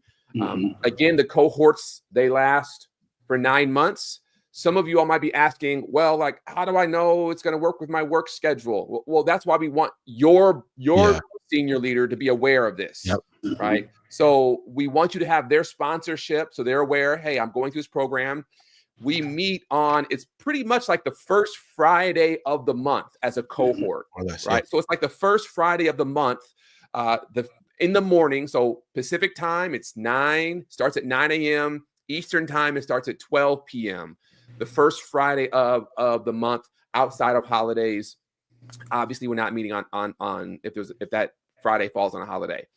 Again, the cohorts, they last for 9 months. Some of you all might be asking, well, like, how do I know it's going to work with my work schedule? Well, that's why we want your senior leader to be aware of this, right? So we want you to have their sponsorship so they're aware, hey, I'm going through this program. We meet on, it's pretty much like the first Friday of the month as a cohort, right? So it's like the first Friday of the month, in the morning. So Pacific time, starts at 9 a.m. Eastern time, it starts at 12 p.m. The first Friday of the month outside of holidays. Obviously, we're not meeting on if that Friday falls on a holiday.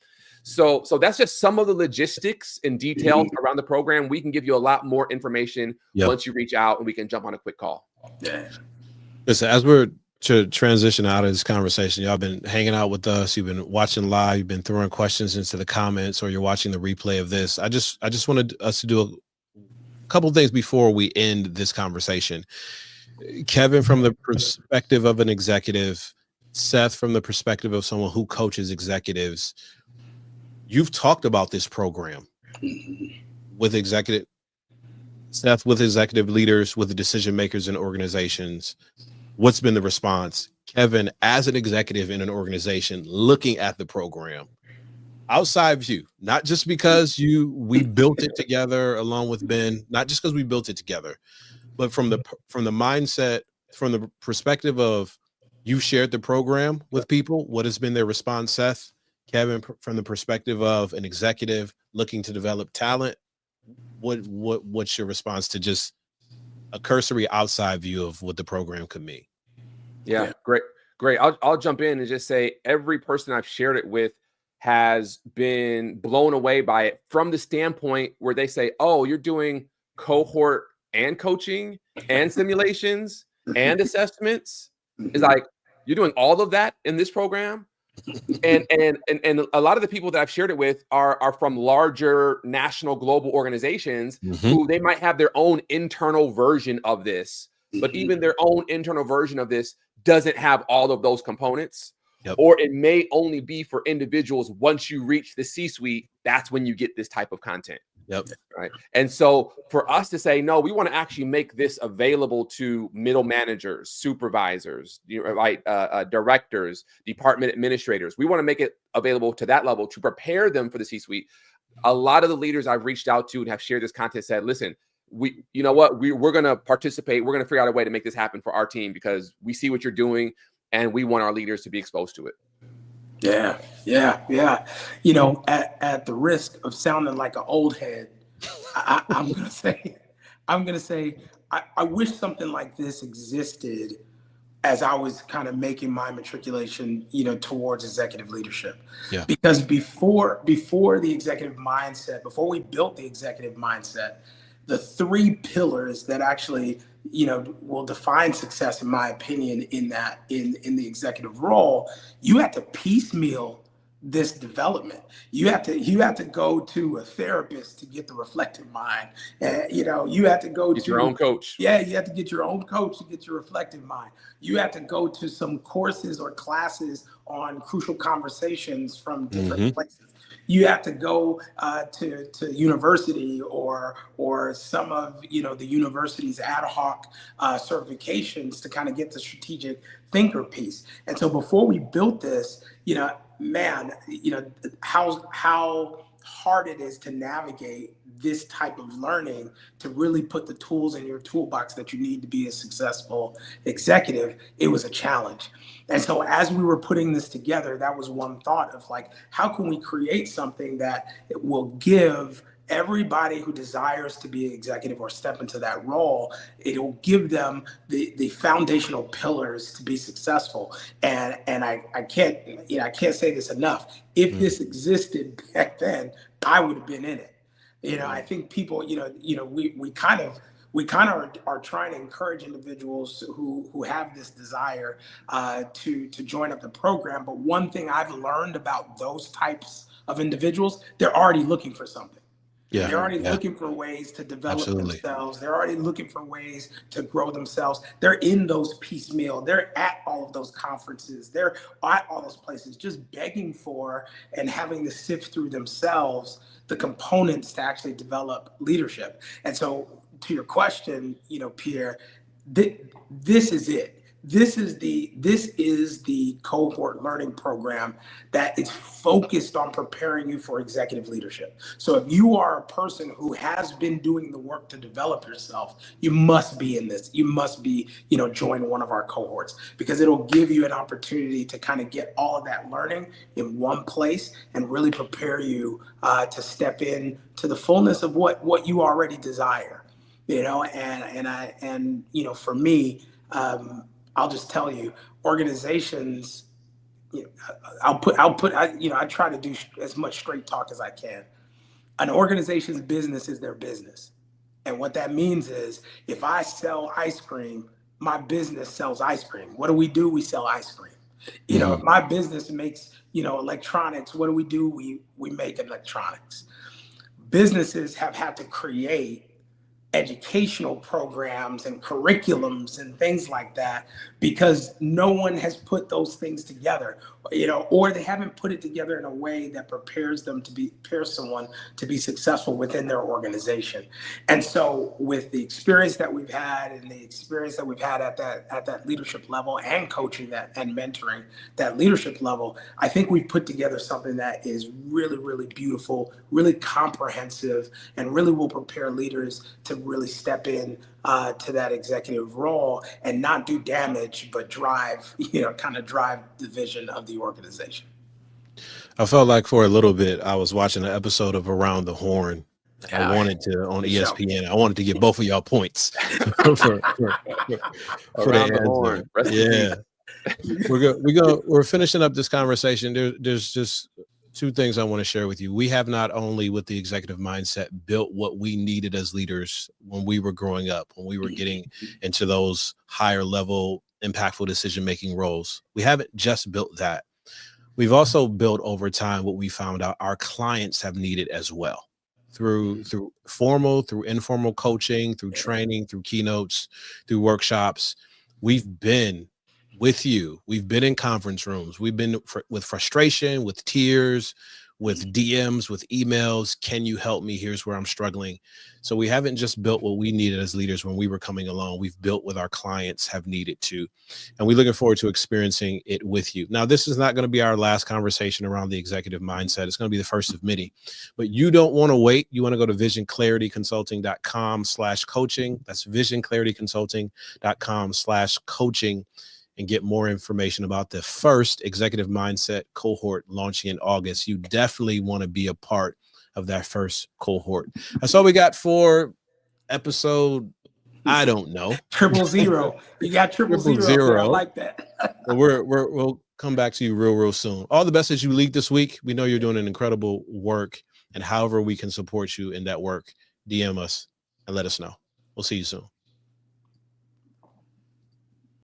So that's just some of the logistics and details around the program. We can give you a lot more information once you reach out, and we can jump on a quick call. Yeah. Listen, as we're to transition out of this conversation, y'all been hanging out with us. You've been watching live. You've been throwing questions into the comments, or you're watching the replay of this. I just wanted us to do a couple of things before we end this conversation. Kevin, from the perspective of an executive, Seth, from the perspective of someone who coaches executives, you've talked about this program with executive leaders, with the decision makers in organizations. What's been the response? Kevin, as an executive in an organization, looking at the program, outside view, not just because we built it together along with Ben, not just because we built it together, but from the mindset, from the perspective of you've shared the program with people, what has been their response, Seth? Kevin, from the perspective of an executive looking to develop talent, what's your response to just a cursory outside view of what the program could mean? Yeah. Great. I'll jump in and just say every person I've shared it with has been blown away by it from the standpoint where they say, oh, you're doing cohort and coaching and simulations and assessments. It's like, you're doing all of that in this program. And a lot of the people that I've shared it with are from larger national global organizations who they might have their own internal version of this, but even their own internal version of this doesn't have all of those components. Or it may only be for individuals. Once you reach the C-suite, that's when you get this type of content. Right. And so for us to say, no, we want to actually make this available to middle managers, supervisors, directors, department administrators. We want to make it available to that level to prepare them for the C-suite. A lot of the leaders I've reached out to and have shared this content said, listen, we're going to participate. We're going to figure out a way to make this happen for our team because we see what you're doing and we want our leaders to be exposed to it. Yeah. At the risk of sounding like an old head, I'm gonna say, I wish something like this existed as I was kind of making my matriculation, towards executive leadership. Yeah. Because before the executive mindset, before we built the executive mindset, the three pillars that actually will define success, in my opinion, in the executive role, you have to piecemeal this development. You have to go to a therapist to get the reflective mind. You have to go to your own coach. Yeah, you have to get your own coach to get your reflective mind. You have to go to some courses or classes on crucial conversations from different places. You have to go to university or some of the university's ad hoc certifications to kind of get the strategic thinker piece. And so before we built this, how hard it is to navigate this type of learning to really put the tools in your toolbox that you need to be a successful executive. It was a challenge. And so as we were putting this together, that was one thought of like, how can we create something that it will give everybody who desires to be an executive or step into that role, it will give them the foundational pillars to be successful. And I can't say this enough. If this existed back then, I would have been in it. I think people, we kind of are trying to encourage individuals who have this desire to join up the program. But one thing I've learned about those types of individuals, they're already looking for something. Yeah. They're already Yeah. looking for ways to develop Absolutely. themselves. They're already looking for ways to grow themselves. They're in those piecemeal. They're at all of those conferences. They're at all those places, just begging for and having to sift through themselves the components to actually develop leadership. And so, to your question, Pierre, this is it. This is the cohort learning program that is focused on preparing you for executive leadership. So if you are a person who has been doing the work to develop yourself, you must be in this. You must be, join one of our cohorts, because it'll give you an opportunity to kind of get all of that learning in one place and really prepare you to step in to the fullness of what you already desire. For me, I'll just tell you, organizations, I try to do as much straight talk as I can. An organization's business is their business. And what that means is, if I sell ice cream, my business sells ice cream. What do? We sell ice cream. If my business makes, electronics, what do? We make electronics. Businesses have had to create educational programs and curriculums and things like that, because no one has put those things together, or they haven't put it together in a way that prepares someone to be successful within their organization. And so, with the experience that we've had and the experience that we've had at that leadership level, and coaching that and mentoring that leadership level, I think we've put together something that is really, really beautiful, really comprehensive, and really will prepare leaders to really step in to that executive role and not do damage, but drive the vision of the organization. I felt like for a little bit, I was watching an episode of Around the Horn. I wanted to, on ESPN, I wanted to get both of y'all points for Around the Horn. Yeah. We're finishing up this conversation. There's just two things I want to share with you. We have not only, with the executive mindset, built what we needed as leaders when we were growing up, when we were getting into those higher level, impactful decision-making roles. We haven't just built that. We've also built over time what we found out our clients have needed as well, through formal, through informal coaching, through training, through keynotes, through workshops. We've been with you. We've been in conference rooms. We've been with frustration, with tears, with DMs, with emails. Can you help me? Here's where I'm struggling. So we haven't just built what we needed as leaders when we were coming along. We've built what our clients have needed to. And we're looking forward to experiencing it with you. Now, this is not going to be our last conversation around the executive mindset. It's going to be the first of many. But you don't want to wait. You want to go to visionclarityconsulting.com/coaching. That's visionclarityconsulting.com/coaching. And get more information about the first executive mindset cohort launching in August. You definitely want to be a part of that first cohort. That's all we got for episode, I don't know. 000. You got 000. I like that. We'll come back to you real soon. All the best as you lead this week. We know you're doing an incredible work, and however we can support you in that work, DM us and let us know. We'll see you soon.